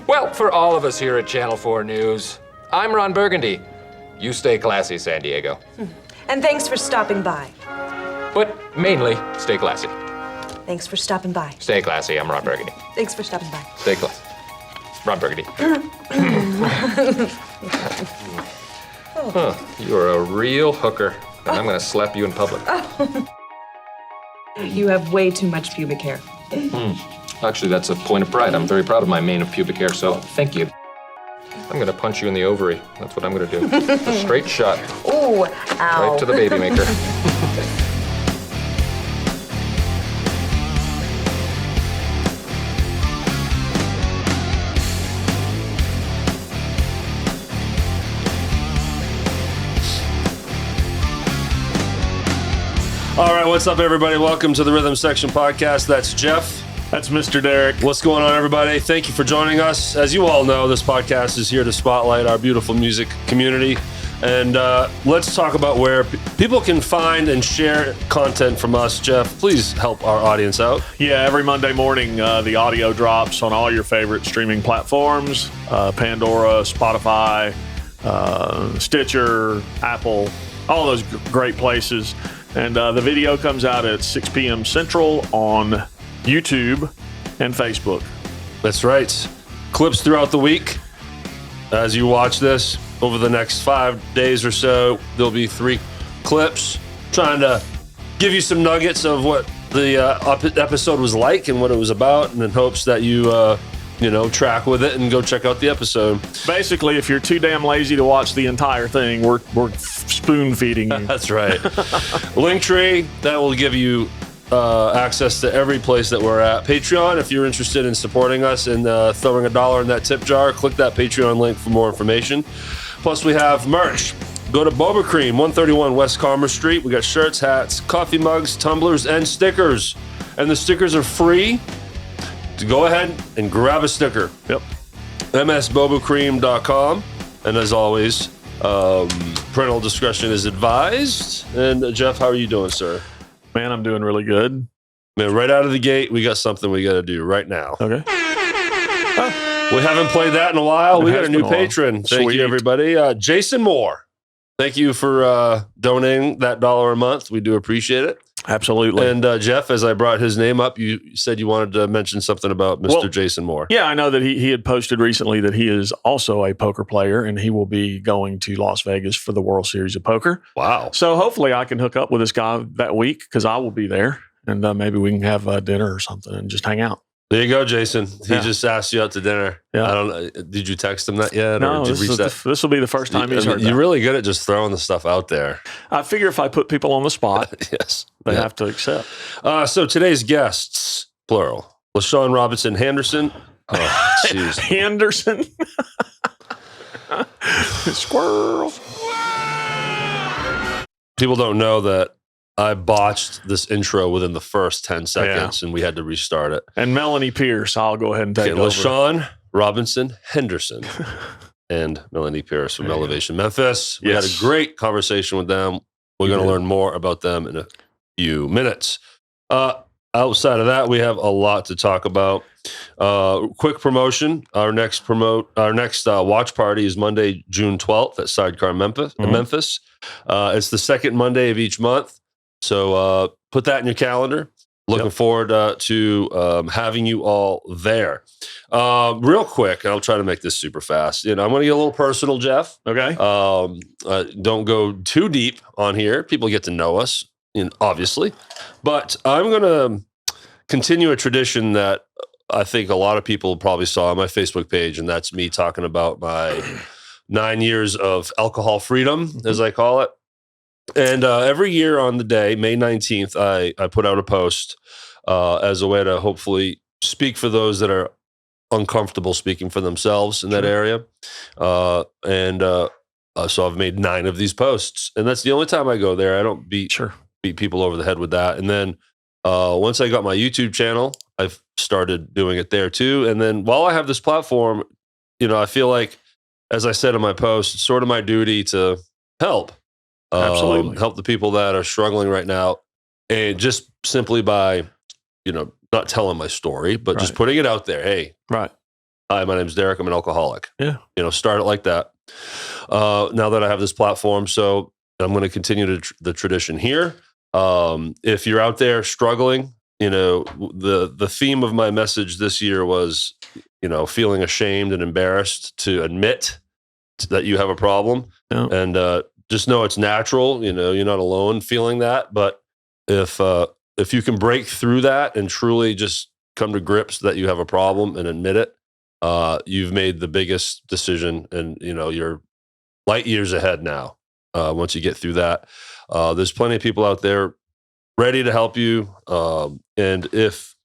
Well, for all of us here at Channel 4 News, I'm Ron Burgundy. You stay classy, San Diego. And thanks for stopping by. But mainly, stay classy. Thanks for stopping by. Stay classy, I'm Ron Burgundy. Thanks for stopping by. Stay classy. Ron Burgundy. You are a real hooker, and I'm gonna slap you in public. You have way too much pubic hair. Actually, that's a point of pride. I'm very proud of my mane of pubic hair, so thank you. I'm gonna punch you in the ovary. That's what I'm gonna do. A straight shot. Ooh, ow. Right to the baby maker. All right, what's up, everybody? Welcome to the Rhythm Section Podcast. That's Jeff. That's Mr. Derek. What's going on, everybody? Thank you for joining us. As you all know, this podcast is here to spotlight our beautiful music community. And let's talk about where people can find and share content from us. Jeff, please help our audience out. Yeah, every Monday morning, the audio drops on all your favorite streaming platforms, Pandora, Spotify, Stitcher, Apple, all those great places. And the video comes out at 6 p.m. Central on YouTube and Facebook. That's right. Clips throughout the week. As you watch this, over the next 5 days or so, there'll be 3 clips trying to give you some nuggets of what the episode was like and what it was about, and in hopes that you track with it and go check out the episode. Basically, if you're too damn lazy to watch the entire thing, we're spoon feeding you. That's right. Linktree, that will give you access to every place that we're at. Patreon, if you're interested in supporting us and throwing $1 in that tip jar, click that Patreon link for more information. Plus, we have merch. Go to Boba Cream, 131 West Commerce Street. We got shirts, hats, coffee mugs, tumblers, and stickers. And the stickers are free. To go ahead and grab a sticker. Yep. msbobacream.com. And as always, parental discretion is advised. And Jeff, how are you doing, sir? Man, I'm doing really good. Man, right out of the gate, we got something we got to do right now. Okay. We haven't played that in a while. We got a new patron. Thank Sweet. you, everybody. Jason Moore. Thank you for donating that $1 a month. We do appreciate it. Absolutely. And Jeff, as I brought his name up, you said you wanted to mention something about Mr. Jason Moore. Yeah, I know that he had posted recently that he is also a poker player, and he will be going to Las Vegas for the World Series of Poker. Wow. So hopefully I can hook up with this guy that week because I will be there, and maybe we can have dinner or something and just hang out. There you go, Jason. He Yeah. just asked you out to dinner. Yeah. I don't know. Did you text him that yet? No, or did you reach that? this will be the first time he's heard that. You're really good at just throwing the stuff out there. I figure if I put people on the spot, Yes. they have to accept. So today's guests, plural, La-Shon, Robinson-Henderson. Oh, jeez. Henderson. Squirrel. People don't know that I botched this intro within the first 10 seconds, and we had to restart it. And Melanie Pierce, I'll go ahead and take over. La-Shon, Robinson-Henderson, and Melanie Pierce from Elevation Memphis. We had a great conversation with them. We're going to learn more about them in a few minutes. Outside of that, we have a lot to talk about. Quick promotion. Our next watch party is Monday, June 12th at Sidecar Memphis. It's the second Monday of each month. So put that in your calendar. Looking forward to having you all there. Real quick, I'll try to make this super fast. I'm going to get a little personal, Jeff. Okay. Don't go too deep on here. People get to know us, obviously. But I'm going to continue a tradition that I think a lot of people probably saw on my Facebook page, and that's me talking about my 9 years of alcohol freedom, as I call it. And every year on the day, May 19th, I put out a post as a way to hopefully speak for those that are uncomfortable speaking for themselves in that area. So I've made 9 of these posts. And that's the only time I go there. I don't beat people over the head with that. And then once I got my YouTube channel, I've started doing it there too. And then while I have this platform, I feel like, as I said in my post, it's sort of my duty to help. Absolutely. Help the people that are struggling right now. And just simply by, not telling my story, but just putting it out there. Hey, hi, my name's Derek. I'm an alcoholic. Yeah. Start it like that. Now that I have this platform, so I'm going to continue the tradition here. If you're out there struggling, the theme of my message this year was, feeling ashamed and embarrassed to admit that you have a problem. Yeah. And just know it's natural. You're not alone feeling that. But if you can break through that and truly just come to grips that you have a problem and admit it, you've made the biggest decision, and you're light years ahead now. Once you get through that, there's plenty of people out there ready to help you. And if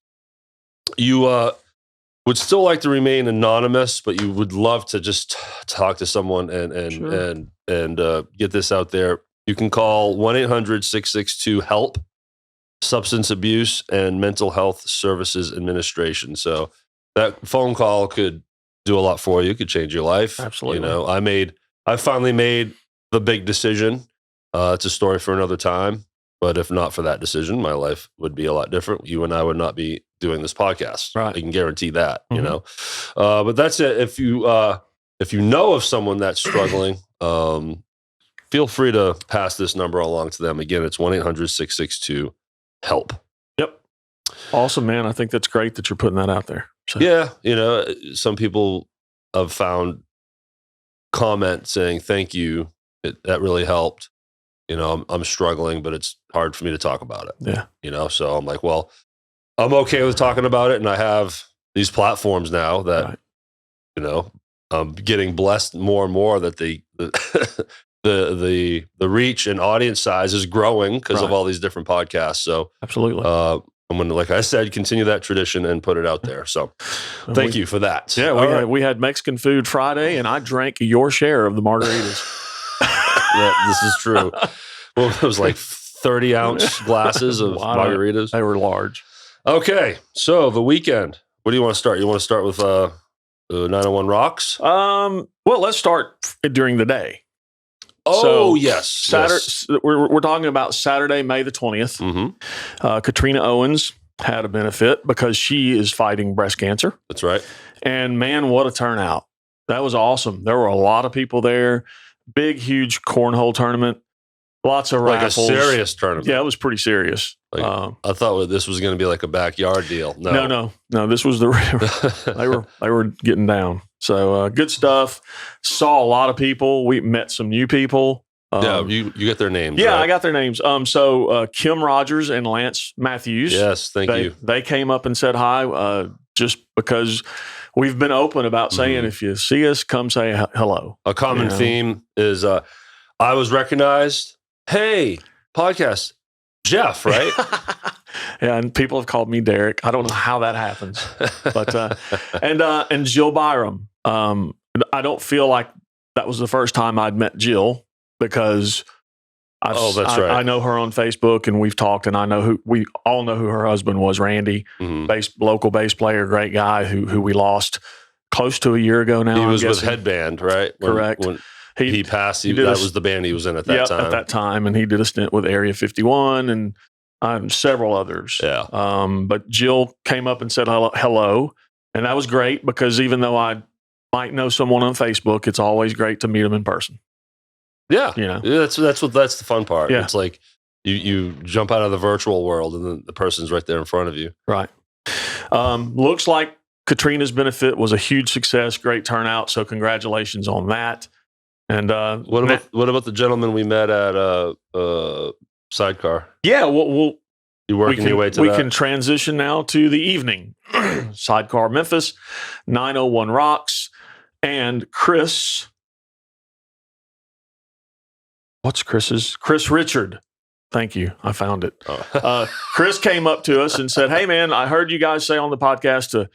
you would still like to remain anonymous, but you would love to just talk to someone and get this out there, you can call 1-800-662-HELP, Substance Abuse and Mental Health Services Administration. So that phone call could do a lot for you. It could change your life. Absolutely. I finally made the big decision. It's a story for another time. But if not for that decision, my life would be a lot different. You and I would not be doing this podcast. Right. I can guarantee that, But that's it. If you know of someone that's struggling, feel free to pass this number along to them. Again, it's 1-800-662-HELP. Yep. Awesome, man. I think that's great that you're putting that out there. So. Yeah. Some people have found comments saying, thank you. That really helped. I'm struggling, but it's hard for me to talk about it. Yeah. So I'm like, well, I'm okay with talking about it. And I have these platforms now that, I'm getting blessed more and more that the reach and audience size is growing because of all these different podcasts. So absolutely. I'm going to, like I said, continue that tradition and put it out there. So thank you for that. Yeah. We had Mexican food Friday, and I drank your share of the margaritas. This is true. Well, it was like 30-ounce glasses of margaritas. They were large. Okay, so the weekend. What do you want to start? You want to start with 901 Rocks? Well, let's start during the day. Oh, yes. We're talking about Saturday, May the 20th. Mm-hmm. Katrina Owens had a benefit because she is fighting breast cancer. That's right. And man, what a turnout. That was awesome. There were a lot of people there. Big, huge cornhole tournament. Lots of raffles. Like a serious tournament. Yeah, it was pretty serious. I thought this was going to be like a backyard deal. No. This was they were getting down. So good stuff. Saw a lot of people. We met some new people. You get their names. Yeah, right? I got their names. So Kim Rogers and Lance Matthews. Yes, thank you. They came up and said hi. Just because we've been open about saying if you see us, come say hello. A common theme is I was recognized. Hey, podcast, Jeff, right? Yeah, and people have called me Derek. I don't know how that happens, but and Jill Byram. I don't feel like that was the first time I'd met Jill because that's right. I know her on Facebook, and we've talked, and we all know who her husband was, Randy, local bass player, great guy who we lost close to a year ago now. He was with Headband, right? Correct. When he passed. That was the band he was in at that time. At that time, and he did a stint with Area 51 and several others. Yeah. But Jill came up and said hello, and that was great because even though I might know someone on Facebook, it's always great to meet them in person. Yeah, that's the fun part. Yeah. It's like you jump out of the virtual world, and then the person's right there in front of you. Right. Looks like Katrina's benefit was a huge success, great turnout. So congratulations on that. And what about the gentleman we met at Sidecar? Yeah, You working your way to we that? can transition now to the evening. Sidecar Memphis, 901 Rocks, and Chris. What's Chris's? Chris Richard. Thank you. I found it. Oh. Chris came up to us and said, "Hey, man, I heard you guys say on the podcast to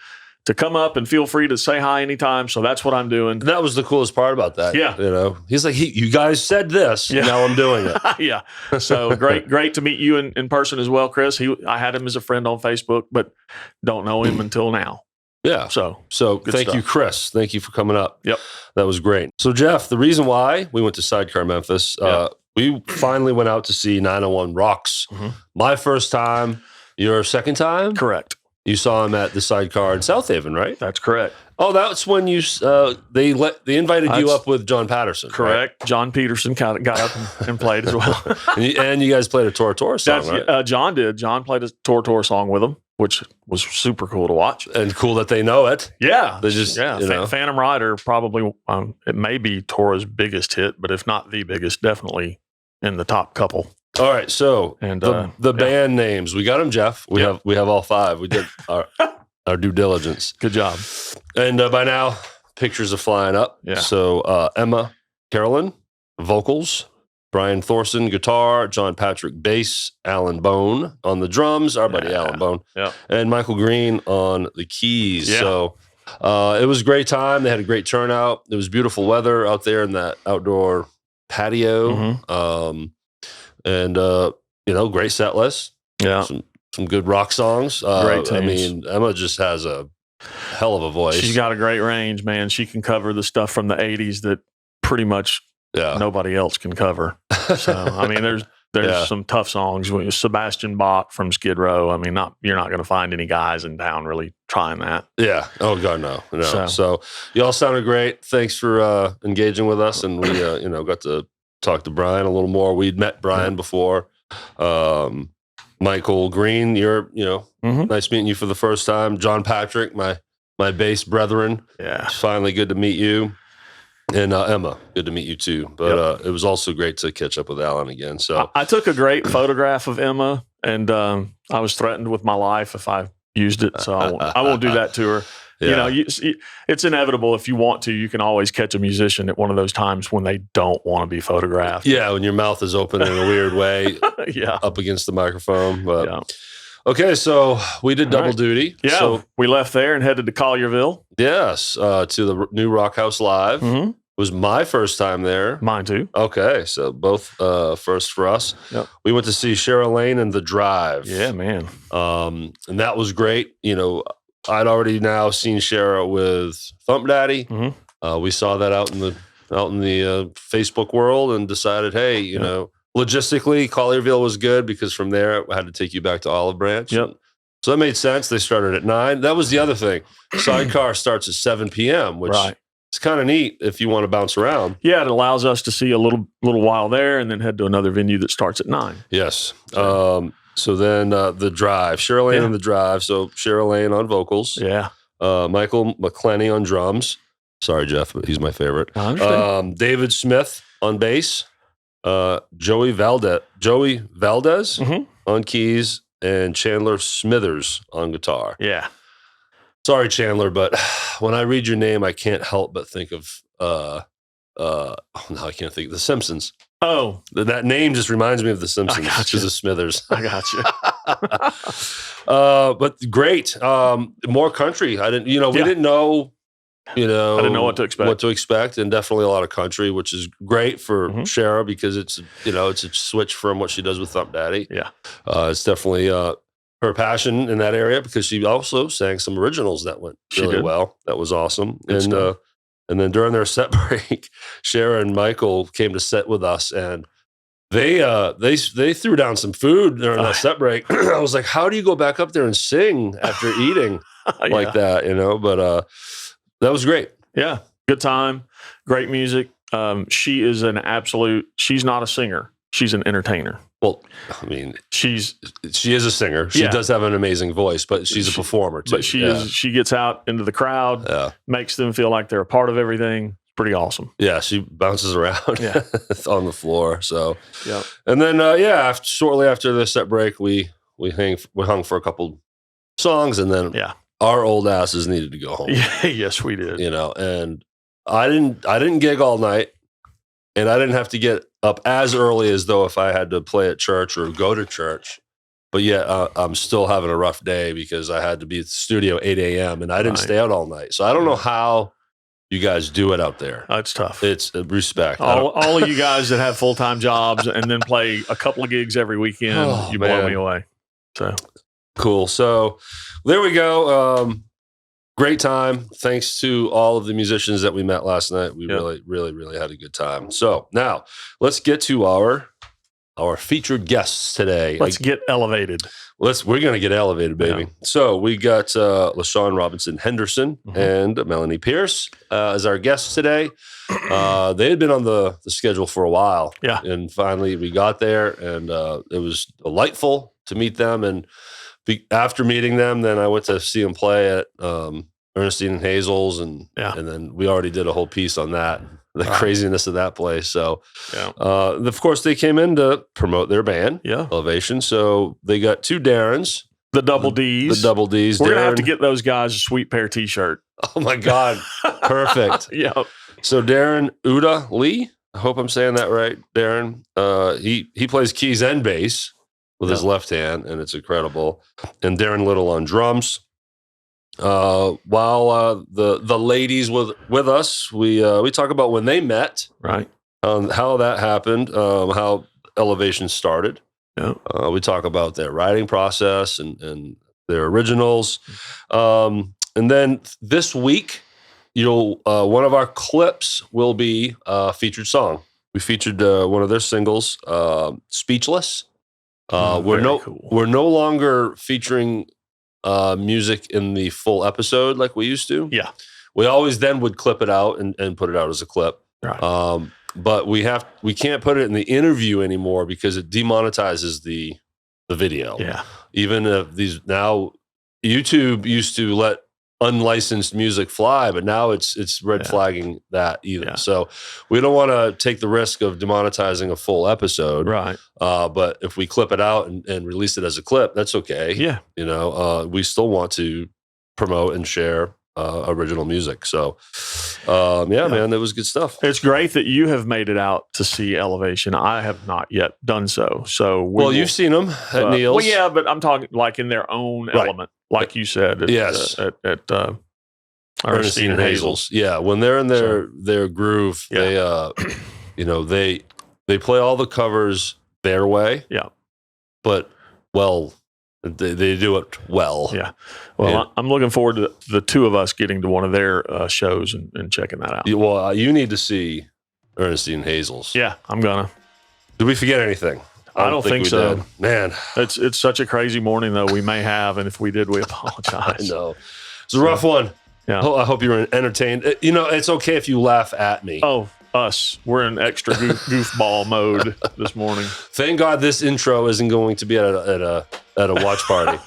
come up and feel free to say hi anytime. So that's what I'm doing." That was the coolest part about that. Yeah. He's like, you guys said this. Yeah. Now I'm doing it. Yeah. So great to meet you in person as well, Chris. I had him as a friend on Facebook, but don't know him until now. Yeah. So thank you, Chris. Thank you for coming up. Yep. That was great. So Jeff, the reason why we went to Sidecar Memphis, we finally went out to see 901 Rocks. Mm-hmm. My first time, your second time? Correct. You saw him at the Sidecar in South Haven, right? That's correct. Oh, that's when you they invited you up with John Patterson. Correct. Right? John Peterson got up and played as well. and you guys played a Tora song, right? John did. John played a Tora song with them, which was super cool to watch. And cool that they know it. Yeah. They just, Phantom Rider probably, it may be Tora's biggest hit, but if not the biggest, definitely in the top couple. All right. So and the band names, we got them, Jeff. We have all 5. We did our due diligence. Good job. And by now, pictures are flying up. Yeah. So Emma Carolyn, vocals, Brian Thorson, guitar, John Patrick, bass, Alan Bone on the drums, our buddy Alan Bone, and Michael Green on the keys. Yeah. So it was a great time. They had a great turnout. It was beautiful weather out there in that outdoor patio. And, great set list. Yeah. Some good rock songs. Great tunes. I mean, Emma just has a hell of a voice. She's got a great range, man. She can cover the stuff from the 80s that pretty much nobody else can cover. So, I mean, there's some tough songs. Sebastian Bach from Skid Row. I mean, you're not going to find any guys in town really trying that. Yeah. Oh, God, no. So you all sounded great. Thanks for engaging with us. And we, got to talk to Brian a little more. We'd met Brian before. Michael Green, you're, nice meeting you for the first time. John Patrick, my bass brethren. Yeah. It's finally good to meet you. And Emma, good to meet you too. But it was also great to catch up with Alan again. So I took a great photograph of Emma, and I was threatened with my life if I used it. So I won't do that to her. Yeah. It's inevitable. If you want to, you can always catch a musician at one of those times when they don't want to be photographed. Yeah, when your mouth is open in a weird way, up against the microphone. But okay, so we did double duty. Yeah, so we left there and headed to Collierville. Yes, to the new RockHouse Live. It was my first time there. Mine too. Okay, so both first for us. Yep. We went to see Shara Layne The Drive. Yeah, man. And that was great. I'd already now seen Shara with Thump Daddy. We saw that out in the Facebook world and decided, hey, logistically, Collierville was good because from there I had to take you back to Olive Branch. Yep. So that made sense. They started at 9. That was the other thing. Sidecar starts at 7 p.m., which is kind of neat if you want to bounce around. Yeah, it allows us to see a little while there and then head to another venue that starts at 9. Yes. So then the Drive, Shara Layne and The Drive. So Shara Layne on vocals. Yeah. Michael McClenny on drums. Sorry, Jeff, but he's my favorite. I understand. David Smith on bass. Joey Valdez on keys. And Chandler Smithers on guitar. Yeah. Sorry, Chandler, but when I read your name, I can't help but think of now I can't think of The Simpsons. Oh, that name just reminds me of The Simpsons because of Smithers. I got you. But great. More country. We didn't know, I didn't know what to expect. And definitely a lot of country, which is great for Shara because it's a switch from what she does with Thump Daddy. Yeah. It's definitely her passion in that area because she also sang some originals that went really well. That was awesome. And then during their set break, Shara and Michael came to set with us, and they threw down some food during that set break. I was like, "How do you go back up there and sing after eating like that?" But that was great. Yeah, good time, great music. She is she's not a singer; she's an entertainer. Well, I mean, she is a singer. She Yeah. does have an amazing voice, but she's a performer too. But she gets out into the crowd, makes them feel like they're a part of everything. It's pretty awesome. Yeah, she bounces around on the floor. So, yeah. And then, shortly after the set break, we hung for a couple songs, and then our old asses needed to go home. Yeah, yes, we did. And I didn't gig all night, and I didn't have to get up as early as though if I had to play at church or go to church. But I'm still having a rough day because I had to be at the studio 8 a.m. and I didn't stay out all night. So I don't know how you guys do it out there. It's tough. It's respect. All of you guys that have full-time jobs and then play a couple of gigs every weekend, you blow me away. So cool. So there we go. Great time. Thanks to all of the musicians that we met last night. We really, really, really had a good time. So now let's get to our our featured guests today. Let's get elevated. We're going to get elevated, baby. Yeah. So we got La-Shon Robinson-Henderson and Melanie Pierce as our guests today. They had been on the schedule for a while. Yeah. And finally we got there, and it was delightful to meet them. And after meeting them, then I went to see them play at Ernestine and Hazel's, and then we already did a whole piece on that, the craziness of that place. So, of course, they came in to promote their band, Elevation. So they got 2 Darrens. The double Ds. The double Ds. We're going to have to get those guys a sweet pair t-shirt. Oh, my God. Perfect. Yeah. So Darren Uda Lee, I hope I'm saying that right, Darren. He plays keys and bass with his left hand, and it's incredible. And Darren Little on drums. While the ladies with us, we talk about when they met, right? How that happened, how Elevation started. Yeah. We talk about their writing process and their originals. And then this week, one of our clips will be a featured song. We featured one of their singles, "Speechless." We're no longer featuring music in the full episode like we used to. Yeah. We always then would clip it out and put it out as a clip. Right. But we can't put it in the interview anymore because it demonetizes the video. Yeah. Even if now YouTube used to let unlicensed music fly, but now it's red flagging that either. Yeah. So we don't want to take the risk of demonetizing a full episode. Right. But if we clip it out and release it as a clip, that's okay. Yeah. We still want to promote and share original music. So man, that was good stuff. It's great that you have made it out to see Elevation. I have not yet done so. So you've seen them at Neil's. Well, yeah, but I'm talking like in their own element. Like you said, at Ernestine and Hazel's. Yeah, when they're in their groove, they play all the covers their way. Yeah, but they do it well. Yeah. Well, I'm looking forward to the 2 of us getting to one of their shows and checking that out. Well, you need to see Ernestine and Hazel's. Yeah, I'm gonna. Did we forget anything? I don't think so. Did. Man, it's such a crazy morning though. We may have, and if we did, we apologize. I know it's a rough one. Yeah, I hope you were entertained. It's okay if you laugh at me. Oh, us, we're in extra goofball mode this morning. Thank God this intro isn't going to be at a watch party.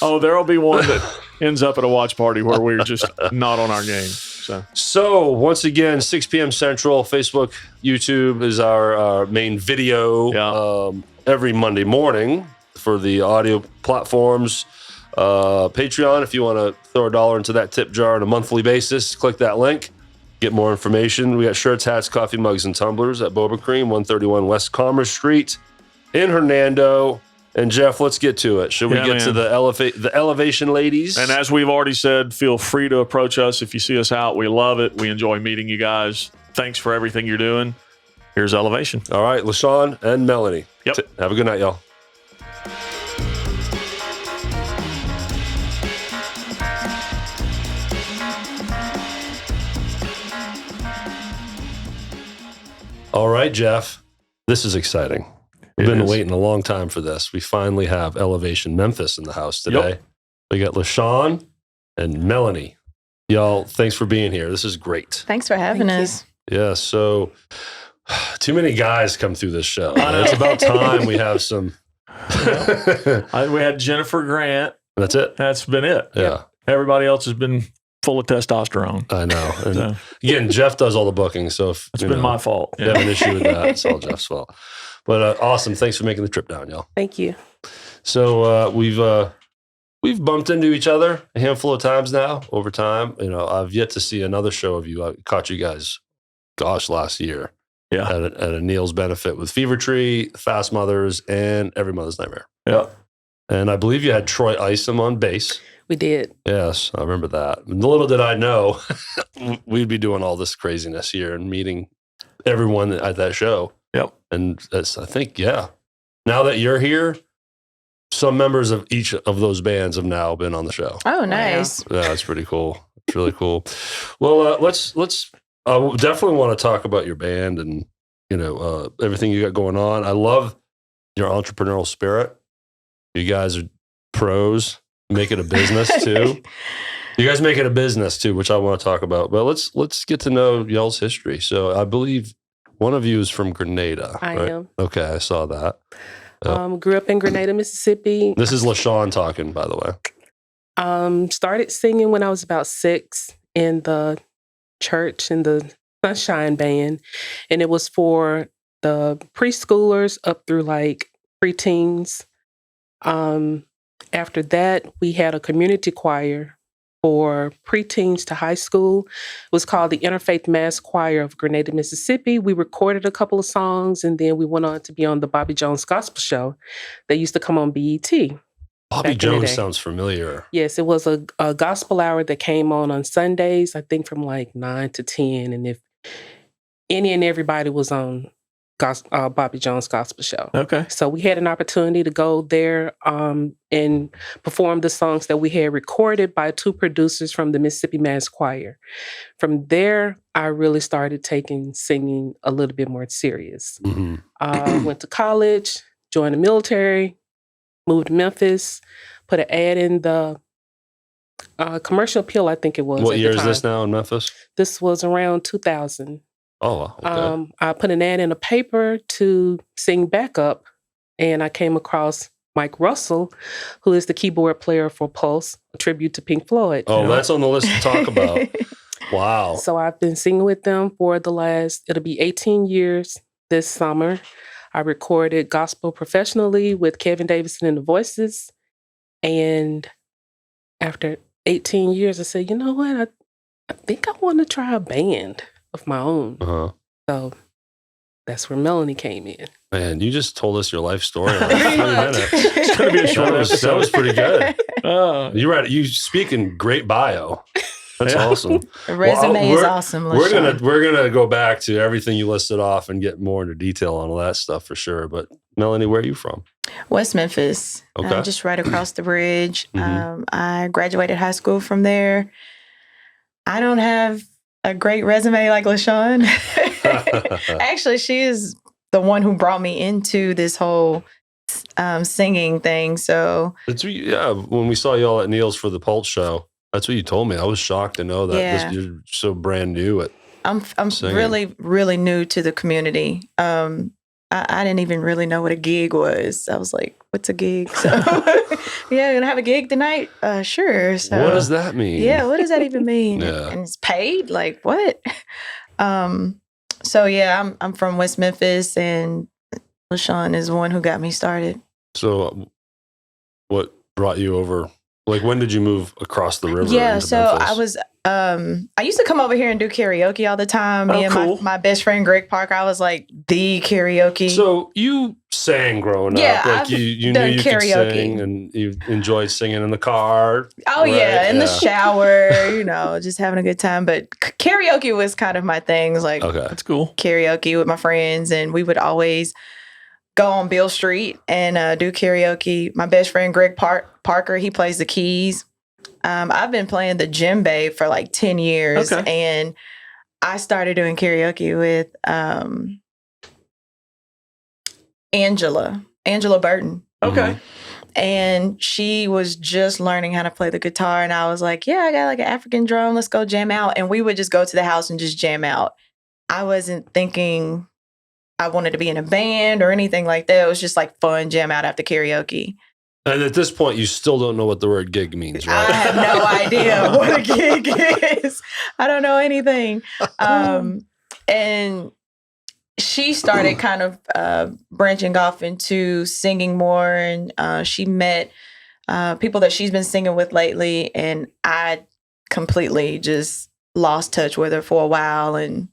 Oh, there'll be one that ends up at a watch party where we're just not on our game. So once again, 6 p.m. Central, Facebook, YouTube is our main video. Yeah. Every Monday morning for the audio platforms. Patreon, if you want to throw $1 into that tip jar on a monthly basis, click that link. Get more information. We got shirts, hats, coffee mugs, and tumblers at Boba Cream, 131 West Commerce Street in Hernando. And Jeff, let's get to it. Should we get to the Elevation ladies? And as we've already said, feel free to approach us if you see us out. We love it. We enjoy meeting you guys. Thanks for everything you're doing. Here's Elevation. All right, La-Shon and Melanie. Yep. Have a good night, y'all. All right, Jeff. This is exciting. We've been waiting a long time for this. We finally have Elevation Memphis in the house today. Yep. We got La-Shon and Melanie. Y'all, thanks for being here. This is great. Thanks for having us. Yeah, so too many guys come through this show. It's about time we have some. We had Jennifer Grant. That's it. That's been it. Yeah. Everybody else has been full of testosterone. I know. And again, Jeff does all the booking, so if it's been my fault. You have an issue with that, it's all Jeff's fault. But awesome. Thanks for making the trip down, y'all. Thank you. So we've bumped into each other a handful of times now over time. I've yet to see another show of you. I caught you guys, last year. Yeah. At a Neil's benefit with Fever Tree, Fast Mothers, and Every Mother's Nightmare. Yeah. And I believe you had Troy Isom on bass. We did. Yes, I remember that. And little did I know we'd be doing all this craziness here and meeting everyone at that show. Yep. And I think, now that you're here, some members of each of those bands have now been on the show. Oh, nice. Yeah, that's pretty cool. It's really cool. Well, let's definitely want to talk about your band and, everything you got going on. I love your entrepreneurial spirit. You guys are pros. Make it a business too. You guys make it a business too, which I want to talk about. But let's get to know y'all's history. So I believe one of you is from Grenada. I right? am. Okay, I saw that. Grew up in Grenada, Mississippi. This is La-Shon talking, by the way. Started singing when I was about 6 in the church in the Sunshine Band, and it was for the preschoolers up through like preteens. After that, we had a community choir for preteens to high school. It was called the Interfaith Mass Choir of Grenada, Mississippi. We recorded a couple of songs, and then we went on to be on the Bobby Jones Gospel Show that used to come on BET. Bobby Jones sounds familiar. Yes, it was a gospel hour that came on Sundays, I think from like 9 to 10. And if any and everybody was on Bobby Jones Gospel Show. Okay. So we had an opportunity to go there and perform the songs that we had recorded by 2 producers from the Mississippi Mass Choir. From there, I really started taking singing a little bit more serious. Went to college, joined the military, moved to Memphis, put an ad in the Commercial Appeal, I think it was. What year is this now in Memphis? This was around 2000. Oh, okay. I put an ad in a paper to sing backup, and I came across Mike Russell, who is the keyboard player for Pulse, a tribute to Pink Floyd. Oh, that's on the list to talk about. Wow. So I've been singing with them for it'll be 18 years this summer. I recorded gospel professionally with Kevin Davidson and the Voices. And after 18 years, I said, you know what? I think I want to try a band of my own. So that's where Melanie came in. Man, you just told us your life story in like 3 minutes. It's going to be a short episode. That was pretty good. You're right. You speak in great bio. That's awesome. The resume is awesome. We're gonna go back to everything you listed off and get more into detail on all that stuff for sure. But Melanie, where are you from? West Memphis. Okay. Just right across the bridge. I graduated high school from there. I don't have a great resume like La-Shon. Actually, she is the one who brought me into this whole singing thing. So when we saw y'all at Neil's for the Pulse show, that's what you told me. I was shocked to know that you're so brand new at I'm singing. really, really new to the community. I didn't even really know what a gig was. I was like, what's a gig? So, yeah, gonna have a gig tonight? Sure. So, what does that mean? Yeah, what does that even mean? Yeah. And it's paid? Like, what? So, yeah, I'm from West Memphis, and La-Shon is the one who got me started. So, what brought you over? Like, when did you move across the river? Yeah, so Memphis? I was, I used to come over here and do karaoke all the time. Me and cool. my best friend, Greg Parker, I was like the karaoke. So you sang growing up. Like you knew you could sing and you enjoyed singing in the car. Oh, right? Yeah, in the shower, just having a good time. But karaoke was kind of my thing. It was like, okay, that's cool. Karaoke with my friends, and we would always go on Beale Street and do karaoke. My best friend, Greg Parker, he plays the keys. I've been playing the djembe for like 10 years. Okay. And I started doing karaoke with Angela Burton. Okay. And she was just learning how to play the guitar. And I was like, yeah, I got like an African drum. Let's go jam out. And we would just go to the house and just jam out. I wasn't thinking I wanted to be in a band or anything like that. It was just like fun jam out after karaoke. And at this point, you still don't know what the word gig means, right? I have no idea what a gig is. I don't know anything. And she started kind of branching off into singing more. And she met people that she's been singing with lately. And I completely just lost touch with her for a while and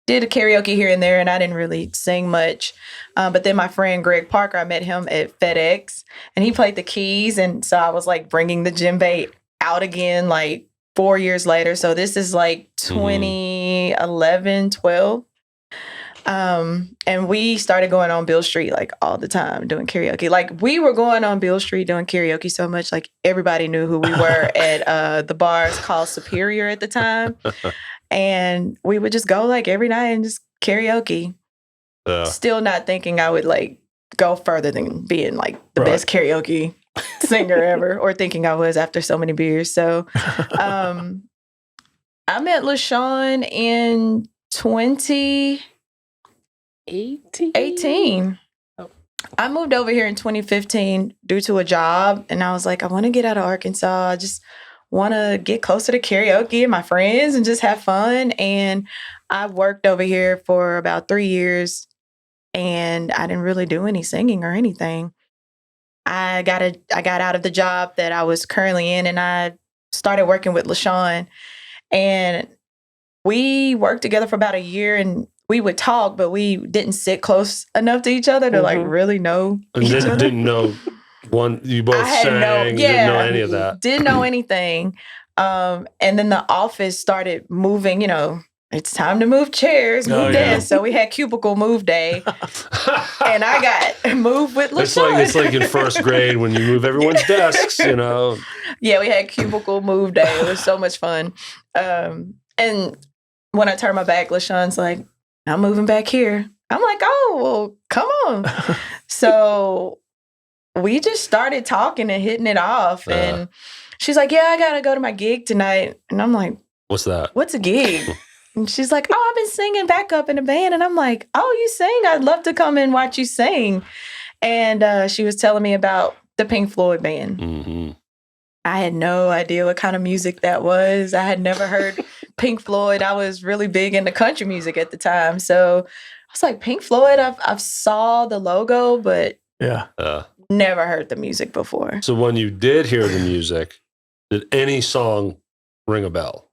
did a karaoke here and there, and I didn't really sing much. But then my friend Greg Parker, I met him at FedEx, and he played the keys. And so I was like bringing the djembe out again like 4 years later. So this is like 2011, 12. And we started going on Beale Street like all the time doing karaoke. Like we were going on Beale Street doing karaoke so much, like everybody knew who we were at the bars called Superior at the time. And we would just go like every night and just karaoke. Still not thinking I would like go further than being like the best karaoke singer ever, or thinking I was after so many beers. So I met La-Shon in 2018. Oh. I moved over here in 2015 due to a job, and I was like, I want to get out of Arkansas. I just want to get closer to karaoke and my friends and just have fun. And I worked over here for about 3 years, and I didn't really do any singing or anything. I got out of the job that I was currently in, and I started working with La-Shon. And we worked together for about a year, and we would talk, but we didn't sit close enough to each other to like really know And each other. didn't know one. You both sang. Didn't know any of that. Didn't know anything. And then the office started moving. You know, it's time to move chairs, move desks. So we had cubicle move day, and I got moved with La-Shon. It's like in first grade when you move everyone's desks. You know. Yeah, we had cubicle move day. It was so much fun. And when I turned my back, La-Shon's like, I'm moving back here. I'm like, oh, well, come on. So we just started talking and hitting it off. And she's like, yeah, I got to go to my gig tonight. And I'm like, what's that? What's a gig? And she's like, oh, I've been singing backup in a band. And I'm like, oh, you sing? I'd love to come and watch you sing. And she was telling me about the Pink Floyd band. Mm-hmm. I had no idea what kind of music that was. I had never heard Pink Floyd. I was really big into country music at the time. So I was like, Pink Floyd, I've saw the logo, but never heard the music before. So when you did hear the music, did any song ring a bell?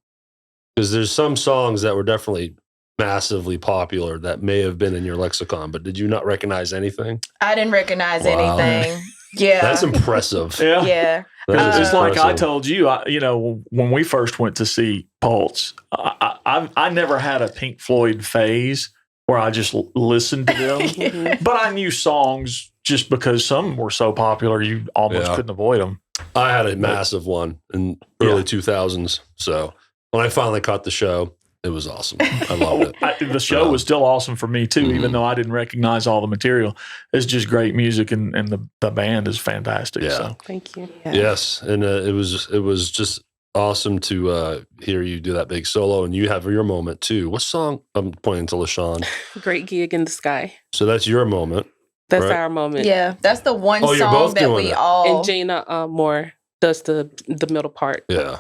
Because there's some songs that were definitely massively popular that may have been in your lexicon, but did you not recognize anything? I didn't recognize anything. Yeah. That's impressive. Yeah. It's like I told you, when we first went to see Pulse, I never had a Pink Floyd phase where I just listened to them, but I knew songs just because some were so popular you almost couldn't avoid them. I had a massive one in early 2000s. So when I finally caught the show, it was awesome. I loved it. The show was still awesome for me too, even though I didn't recognize all the material. It's just great music, and the band is fantastic. Yeah. So. Thank you. Yeah. Yes, and it was just awesome to hear you do that big solo, and you have your moment too. What song? I'm pointing to La-Shon. Great Gig in the Sky. So that's your moment. That's right? our moment. Yeah. That's the one you're song both that doing we it. all. And Gina Moore does the middle part. Yeah.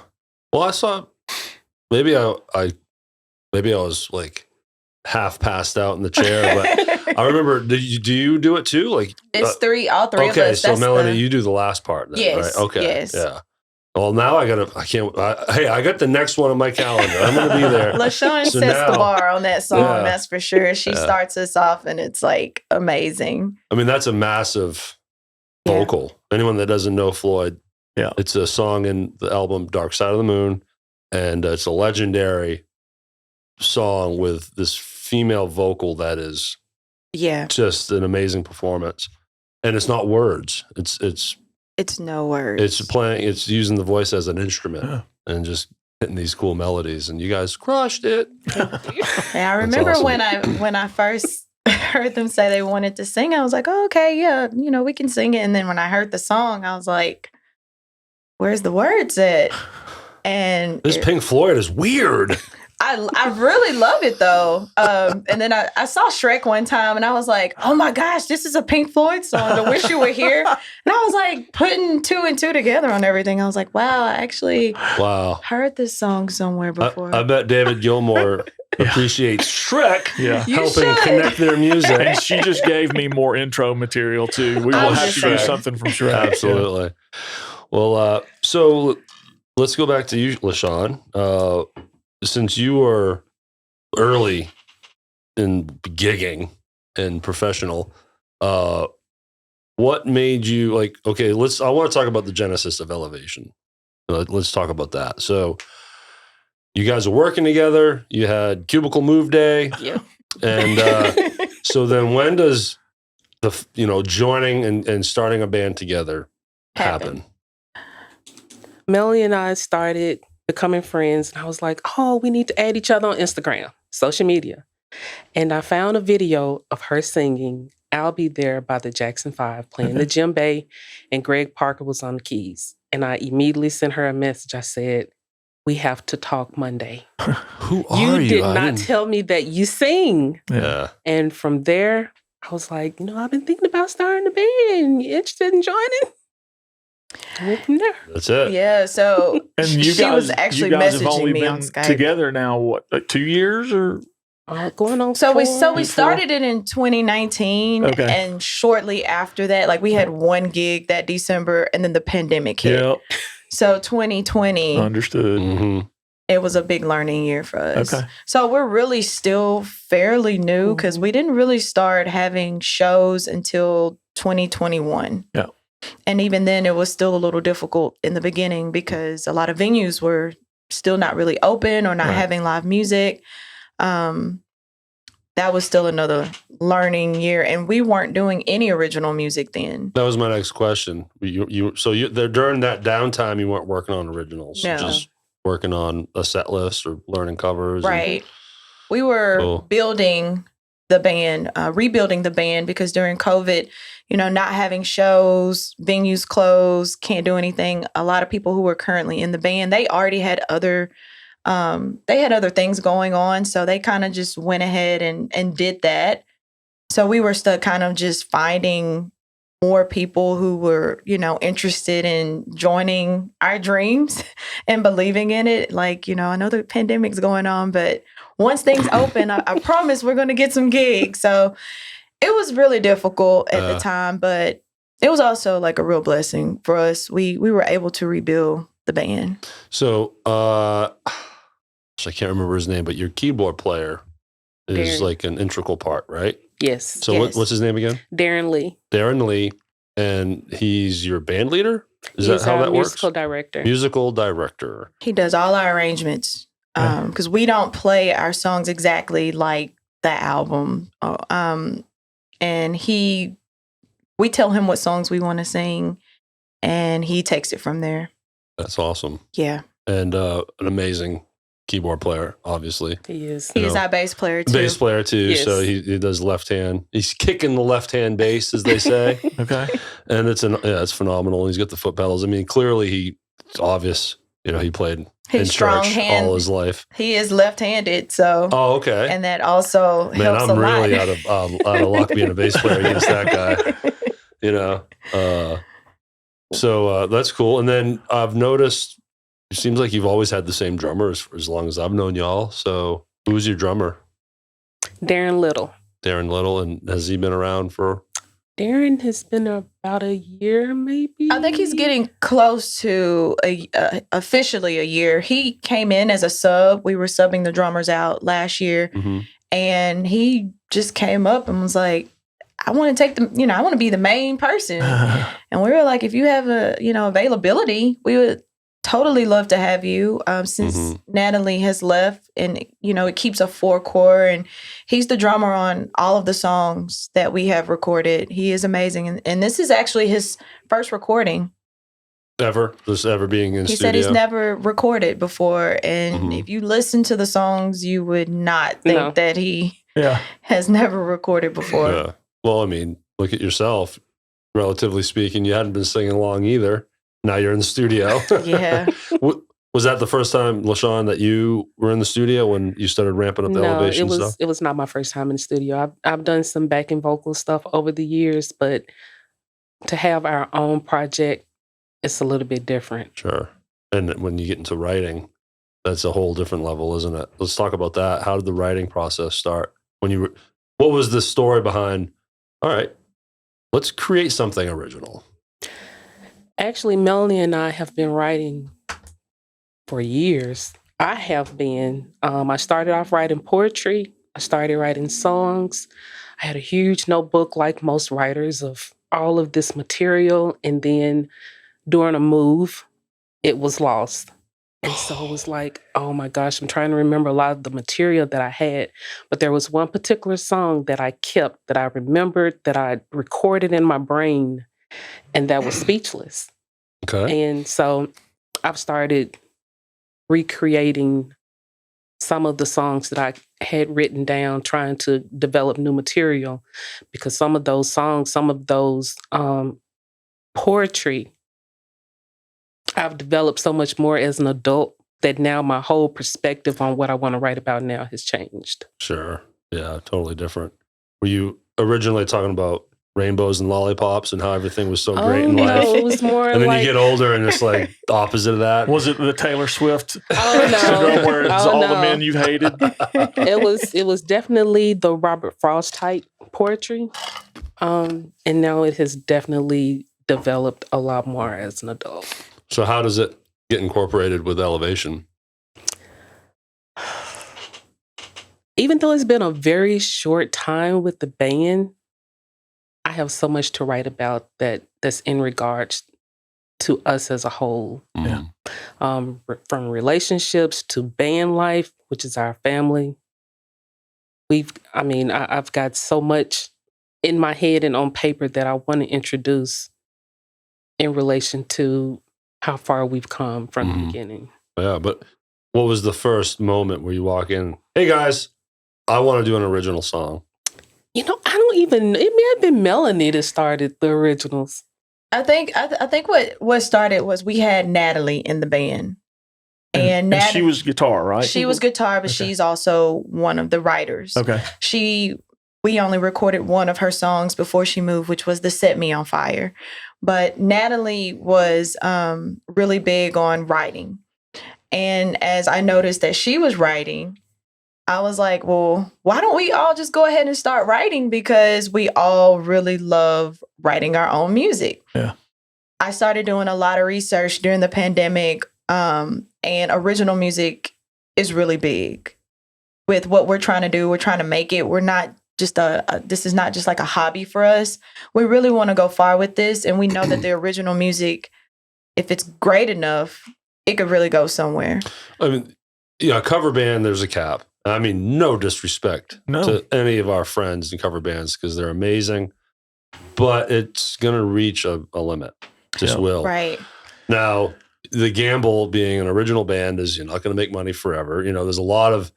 Well, I saw. Maybe I was like half passed out in the chair, but I remember. Do you do it too? Like It's all three of us. Okay, so That's Melanie, you do the last part. Then, Yes, right? Okay. yes. Yeah. Well, now I got the next one on my calendar. I'm going to be there. La-Shon So sets the now- bar on that song, Yeah. that's for sure. She starts us off, and it's like amazing. I mean, that's a massive vocal. Anyone that doesn't know Floyd, it's a song in the album Dark Side of the Moon, and it's a legendary song with this female vocal that is just an amazing performance. And it's not words. It's no words. It's using the voice as an instrument and just hitting these cool melodies, and you guys crushed it. I remember awesome. when I first heard them say they wanted to sing, I was like, oh, okay, yeah, we can sing it. And then when I heard the song, I was like, where's the words at? And This Pink Floyd is weird. I really love it though. And then I saw Shrek one time, and I was like, oh my gosh, this is a Pink Floyd song. I wish you were here. And I was like putting two and two together on everything. I was like, wow, I actually heard this song somewhere before. I bet David Gilmour appreciates Shrek helping connect their music. And she just gave me more intro material too. We will have to do something from Shrek. Absolutely. Well, so let's go back to you, La-Shon. Since you were early in gigging and professional, what made you like, okay, I want to talk about the genesis of Elevation. Let's talk about that. So you guys are working together. You had Cubicle Move Day. Yeah. And so then when does joining and starting a band together happen? Melanie and I started becoming friends, and I was like, oh, we need to add each other on Instagram, social media. And I found a video of her singing, I'll be there by the Jackson 5 playing the djembe, and Greg Parker was on the keys. And I immediately sent her a message. I said, we have to talk Monday. Who are you? You did not tell me that you sing. Yeah. And from there, I was like, I've been thinking about starting a band. You interested in joining? I went from there. That's it. Yeah, so And you she guys, was actually you guys have messaging only me been on Skype. together now, what, like 2 years or? Going on. So we Before? started it in 2019, Okay. and shortly after that, like we had one gig that December, and then the pandemic hit. Yep. So 2020, Understood. Mm-hmm. it was a big learning year for us. Okay. So we're really still fairly new because we didn't really start having shows until 2021. Yeah. And even then, it was still a little difficult in the beginning because a lot of venues were still not really open or not Right. having live music. That was still another learning year, and we weren't doing any original music then. That was my next question. So during that downtime, you weren't working on originals, No. just working on a set list or learning covers. Right. We were Cool. building the band, rebuilding the band because during COVID, not having shows, venues closed, can't do anything. A lot of people who were currently in the band, they already had other things going on. So they kind of just went ahead and did that. So we were stuck kind of just finding more people who were, interested in joining our dreams and believing in it. Like, I know the pandemic's going on, but once things open, I promise we're going to get some gigs. So it was really difficult at the time, but it was also like a real blessing for us. We were able to rebuild the band. So, I can't remember his name, but your keyboard player is Darren. like an integral part, right? Yes. So Yes. what's his name again? Darren Lee. Darren Lee, and he's your band leader? Is He's that how our that works? musical director. Musical director. He does all our arrangements because we don't play our songs exactly like the album. And we tell him what songs we want to sing, and he takes it from there. That's awesome. Yeah. And an amazing keyboard player, obviously. He is. He You is know, our bass player too. Bass player too, Yes. so he does left hand. He's kicking the left hand bass, as they say, Okay. and it's phenomenal. He's got the foot pedals. I mean, clearly it's obvious. He played He's in strong church hand. all his life. He is left-handed, so Oh, okay. and that also Man, helps I'm a lot. really out of luck being a bass player against that guy. So that's cool. And then I've noticed it seems like you've always had the same drummer for as long as I've known y'all. So who's your drummer? Darren Little. Darren Little, and has he been around for? Darren has been about a year, maybe. I think he's getting close to officially a year. He came in as a sub. We were subbing the drummers out last year, Mm-hmm. and he just came up and was like, I want to take I want to be the main person. And we were like, if you have availability, we would totally love to have you. Since Natalie has left, and it keeps a 4-core, and he's the drummer on all of the songs that we have recorded. He is amazing, and this is actually his first recording. Ever being in He studio? said he's never recorded before, and if you listen to the songs, you would not think that he has never recorded before. Yeah. Well, I mean, look at yourself. Relatively speaking, you hadn't been singing along either. Now you're in the studio. Yeah. Was that the first time, La-Shon, that you were in the studio when you started ramping up the Elevation stuff? It was not my first time in the studio. I've done some backing vocal stuff over the years, but to have our own project, it's a little bit different. Sure. And when you get into writing, that's a whole different level, isn't it? Let's talk about that. How did the writing process start? What was the story behind, all right, let's create something original? Actually, Melanie and I have been writing for years. I have been. I started off writing poetry. I started writing songs. I had a huge notebook, like most writers, of all of this material. And then during a move, it was lost. And so it was like, oh my gosh, I'm trying to remember a lot of the material that I had. But there was one particular song that I kept, that I remembered, that I recorded in my brain, and that was Speechless. Okay. And so I've started recreating some of the songs that I had written down, trying to develop new material, because some of those songs, some of those poetry, I've developed so much more as an adult that now my whole perspective on what I want to write about now has changed. Sure. Yeah, totally different. Were you originally talking about rainbows and lollipops and how everything was so great in life? No, it was more And then like, you get older and it's like opposite of that. Was it the Taylor Swift oh syndrome where no, it's oh all the no. men you've hated? It was definitely the Robert Frost type poetry. And now it has definitely developed a lot more as an adult. So how does it get incorporated with Elevation? Even though it's been a very short time with the band, I have so much to write about that's in regards to us as a whole. Yeah. From relationships to band life, which is our family. I've got so much in my head and on paper that I want to introduce in relation to how far we've come from the beginning. Yeah, but what was the first moment where you walk in? Hey guys, I want to do an original song. I don't even. It may have been Melanie that started the originals. I think what started was we had Natalie in the band, and she was guitar, right? She was guitar, but she's also one of the writers. Okay. We only recorded one of her songs before she moved, which was the Set Me on Fire. But Natalie was really big on writing. And as I noticed that she was writing, I was like, well, why don't we all just go ahead and start writing? Because we all really love writing our own music. Yeah. I started doing a lot of research during the pandemic, and original music is really big. With what we're trying to do, we're trying to make it. We're not just this is not just like a hobby for us. We really want to go far with this. And we know that the original music, if it's great enough, it could really go somewhere. I mean, a cover band, there's a cap. I mean, no disrespect to any of our friends in cover bands because they're amazing, but it's going to reach a limit. Just will. Right. Now, the gamble being an original band is you're not going to make money forever. There's a lot of,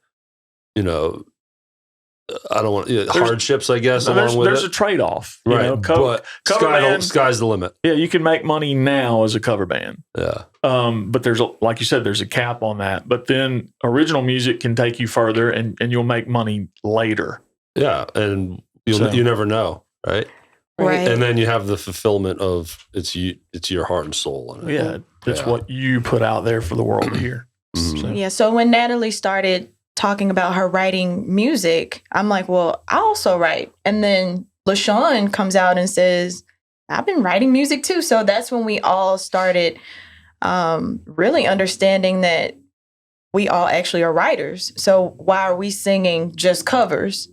I don't want hardships, I guess, along with there's it. a trade-off. Right. Cover band, sky's the limit. Yeah, you can make money now as a cover band. Yeah. But there's, like you said, there's a cap on that. But then original music can take you further and you'll make money later. Yeah. And you never know, right? Right. And then you have the fulfillment of it's your heart and soul. In it. Yeah. It's what you put out there for the world to hear. Mm-hmm. So when Natalie started talking about her writing music, I'm like, well, I also write. And then La-Shon comes out and says, I've been writing music too. So that's when we all started really understanding that we all actually are writers. So why are we singing just covers?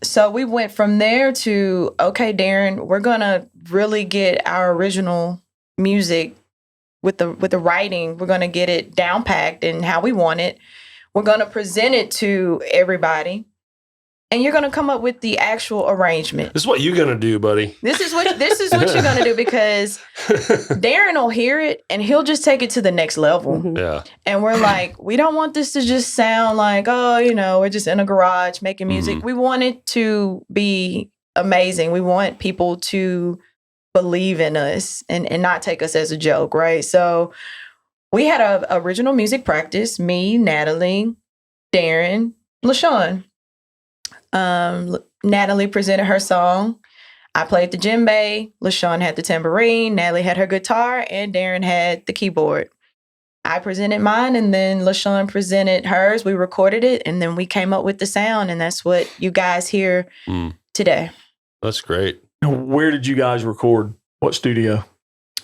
So we went from there to, okay, Darren, we're going to really get our original music with the writing. We're going to get it down packed and how we want it. We're going to present it to everybody. And you're going to come up with the actual arrangement. This is what you're going to do, buddy. This is what you're going to do, because Darren will hear it and he'll just take it to the next level. Mm-hmm. Yeah. And we're like, we don't want this to just sound like, we're just in a garage making music. Mm-hmm. We want it to be amazing. We want people to believe in us and not take us as a joke, right? So we had a original music practice, me, Natalie, Darren, La-Shon. Natalie presented her song. I played the djembe. La-Shon had the tambourine. Natalie had her guitar, and Darren had the keyboard. I presented mine, and then La-Shon presented hers. We recorded it, and then we came up with the sound, and that's what you guys hear today. That's great. Where did you guys record? What studio?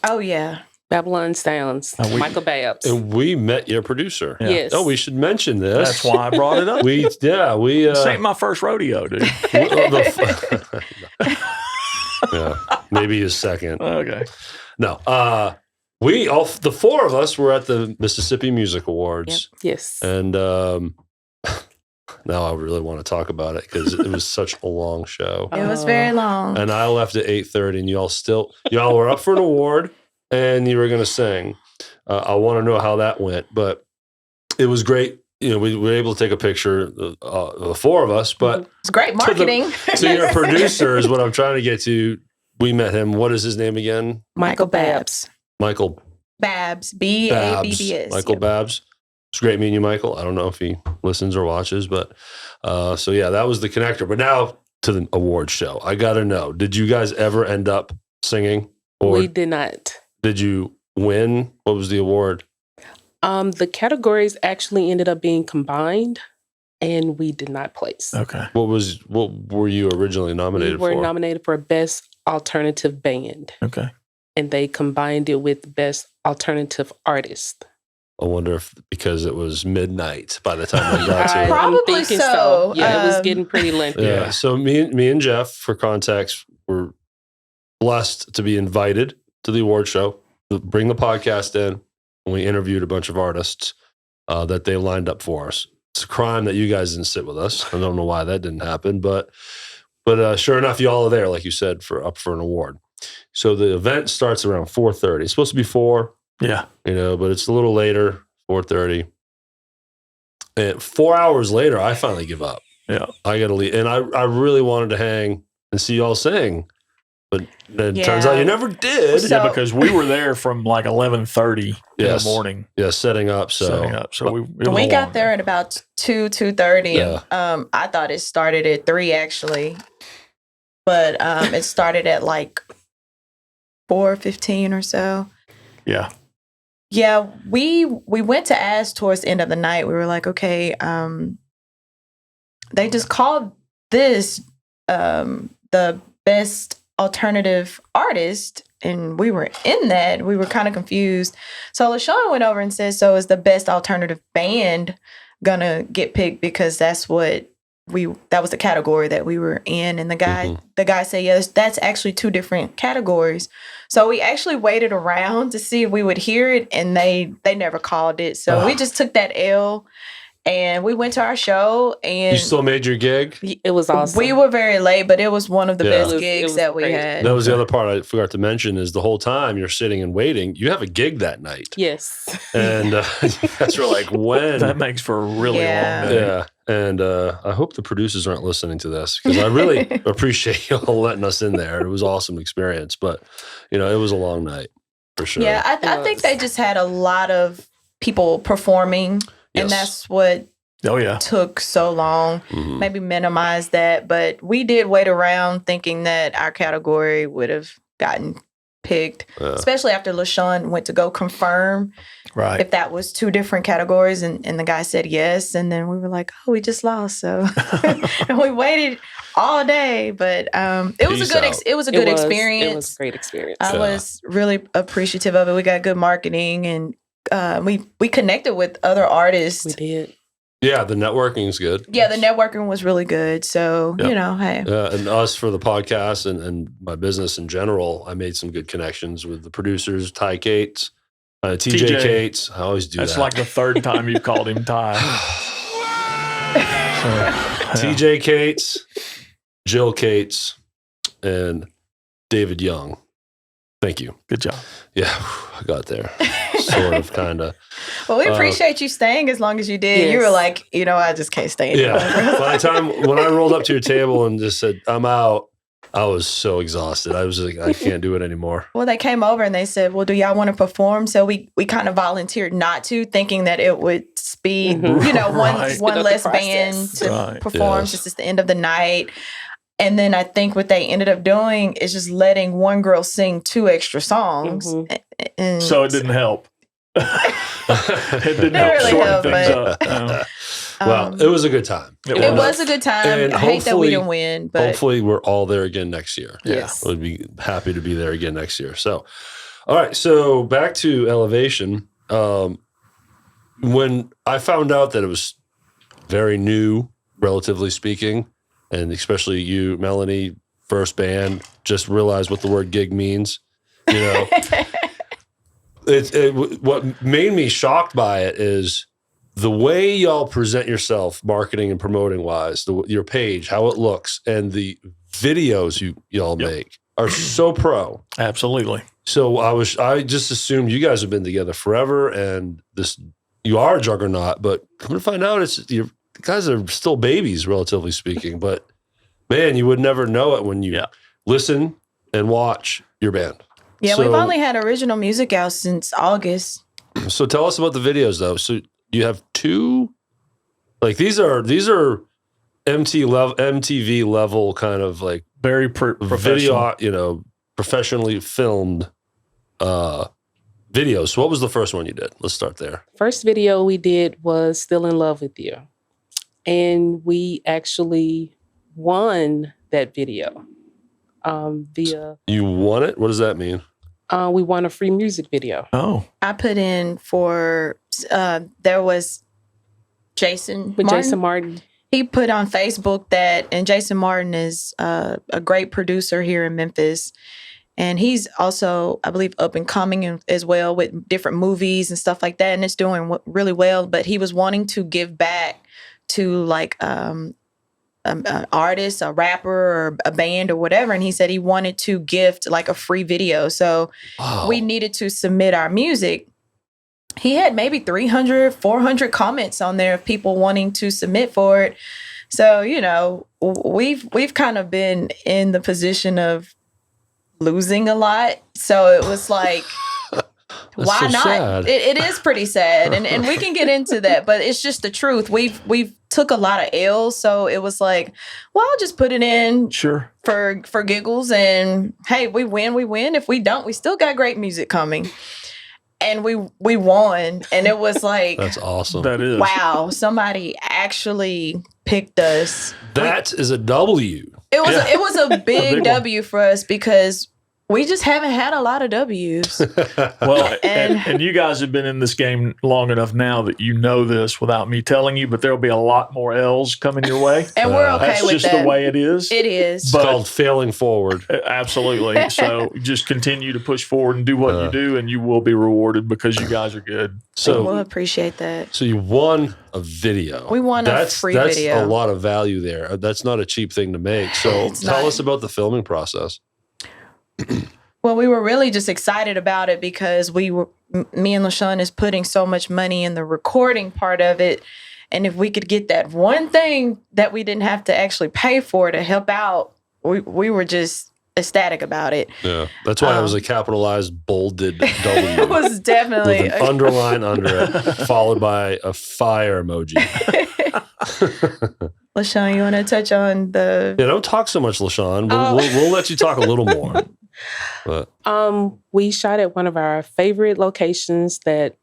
Oh, yeah. Babylon Sounds, Michael Babs. And we met your producer. Yeah. Yes. Oh, we should mention this. That's why I brought it up. we. This ain't my first rodeo, dude. Yeah, maybe his second. Okay. No, the four of us were at the Mississippi Music Awards. Yep. Yes. And now I really want to talk about it because it was such a long show. It was very long. And I left at 8:30, and y'all were up for an award, and you were going to sing. I want to know how that went, but it was great. You know, we were able to take a picture, the four of us, but It's great marketing. to your producer is what I'm trying to get to. We met him. What is his name again? Michael Babs. Michael Babs. Babbs. Michael Babs. It's great meeting you, Michael. I don't know if he listens or watches, but so yeah, that was the connector. But now to the award show. I got to know, did you guys ever end up singing? Or We did not. did you win? What was the award? The categories actually ended up being combined, and we did not place. Okay. What were you originally nominated We were for? nominated for Best Alternative Band, Okay. and they combined it with Best Alternative Artist. I wonder if because it was midnight by the time we got to it. Probably I'm thinking so. Yeah, it was getting pretty lengthy. Yeah. So me and Jeff, for context, were blessed to be invited to the award show, to bring the podcast in, and we interviewed a bunch of artists that they lined up for us. It's a crime that you guys didn't sit with us. I don't know why that didn't happen, but sure enough, y'all are there, like you said, up for an award. So the event starts around 4:30. It's supposed to be 4, Yeah. but it's a little later, 4:30. And 4 hours later, I finally give up. Yeah. I got to leave. And I really wanted to hang and see y'all sing. But then it turns out you never did. So- Yeah, because we were there from like 11:30 in Yes. the morning Yeah, setting up. So We got there at about 2:30. Yeah. I thought it started at 3 actually, but it started at like 4:15 or so. Yeah. Yeah, we went to ask towards the end of the night. We were like, okay, they just called this the best alternative artist, and we were in that. We were kind of confused. So La-Shon went over and said, so is the best alternative band gonna get picked, because that was the category that we were in. And the guy said, yes, that's actually 2 different categories. So we actually waited around to see if we would hear it, and they never called it. So we just took that L, and we went to our show, and you still made your gig? It was awesome. we were very late, but it was one of the Yeah. best It gigs was that we great. had. That was the other part I forgot to mention is the whole time you're sitting and waiting, you have a gig that night. Yes. And you guys were like, when? That makes for a really Yeah. long day. Yeah. And I hope the producers aren't listening to this, because I really appreciate y'all letting us in there. It was an awesome experience, but it was a long night for sure. Yeah, I think they just had a lot of people performing, and Yes. that's what Oh, yeah. took so long. Mhm. Maybe minimize that, but we did wait around thinking that our category would have gotten picked, Yeah. especially after La-Shon went to go confirm Right. if that was 2 different categories, and the guy said yes, and then we were like, oh, we just lost, so and we waited all day, but it was Peace a good out. it was a good experience. It was a great experience. I was really appreciative of it. We got good marketing, and we connected with other artists. We did. Yeah, the networking is good. Yeah, the networking was really good. So, Yep. hey. And us for the podcast and my business in general, I made some good connections with the producers, Ty Cates, TJ Cates. I always do That's that. like the 3rd time you've called him Ty. TJ Cates, Jill Cates, and David Young. Thank you. Good job. Yeah, I got there. Sort of, kind of. Well, we appreciate you staying as long as you did. Yes. You were like, I just can't stay any longer. Yeah. By the time when I rolled up to your table and just said, I'm out, I was so exhausted. I was like, I can't do it anymore. Well, they came over and they said, well, do y'all want to perform? So we kind of volunteered not to, thinking that it would speed, Right. one Up the less process. band to Right. perform Yes. since it's the end of the night. And then I think what they ended up doing is just letting one girl sing 2 extra songs. Mhm. And So it didn't help. It didn't Didn't help really shorten help, things but- up. Well, it was a good time. It was a good time. And I hate that we hopefully- didn't win, but Hopefully, we're all there again next year. Yes. I would be happy to be there again next year. So, all right. So back to Elevation. When I found out that it was very new, relatively speaking, and especially you, Melanie, first band, just realized what the word gig means. What made me shocked by it is the way y'all present yourself, marketing and promoting wise, your page, how it looks, and the videos y'all make are so pro. Absolutely. So I just assumed you guys have been together forever, and this you are a juggernaut, but come to find out, you guys are still babies, relatively speaking. But man, you would never know it when you listen and watch your band. Yeah, we've only had original music out since August. So tell us about the videos, though. So you have 2, like these are MTV level kind of like Very professional. video, you know, professionally filmed videos. So what was the first one you did? Let's start there. First video we did was Still in Love with You. And we actually won that video via... You won it? What does that mean? We won a free music video. Oh. I put in for, there was Jason With Martin. Jason Martin. He put on Facebook that, and Jason Martin is a great producer here in Memphis. And he's also, I believe, up and coming as well with different movies and stuff like that. And it's doing really well. But he was wanting to give back to like an artist, a rapper, or a band or whatever. And he said he wanted to gift like a free video. So we needed to submit our music. He had maybe 300, 400 comments on there of people wanting to submit for it. So, you know, we've kind of been in the position of losing a lot. So it was like, why so not? sad. It is pretty sad. And we can get into that, but it's just the truth. We've took a lot of L's. So it was like, well, I'll just put it in for giggles. And hey, we win. If we don't, we still got great music coming. And we won. And it was like, that's awesome. That is. Wow, somebody actually picked us. That is a W. It was a big one. W for us because we just haven't had a lot of W's. Well, and you guys have been in this game long enough now that you know this without me telling you, but there'll be a lot more L's coming your way. And we're okay That's with just that. the way it is. It is. It's called failing forward. Absolutely. So just continue to push forward and do what you do, and you will be rewarded because you guys are good. We'll So, appreciate that. so you won a video. We won a free video. That's a lot of value there. That's not a cheap thing to make. So It's tell not. us about the filming process. Well, we were really just excited about it because me and La-Shon is putting so much money in the recording part of it. And if we could get that one thing that we didn't have to actually pay for to help out, we were just ecstatic about it. Yeah, that's why it was a capitalized, bolded W. It was definitely with an underline under it, followed by a fire emoji. La-Shon, you want to touch on the... Yeah, don't talk so much, La-Shon. We'll let you talk a little more. But We shot at one of our favorite locations that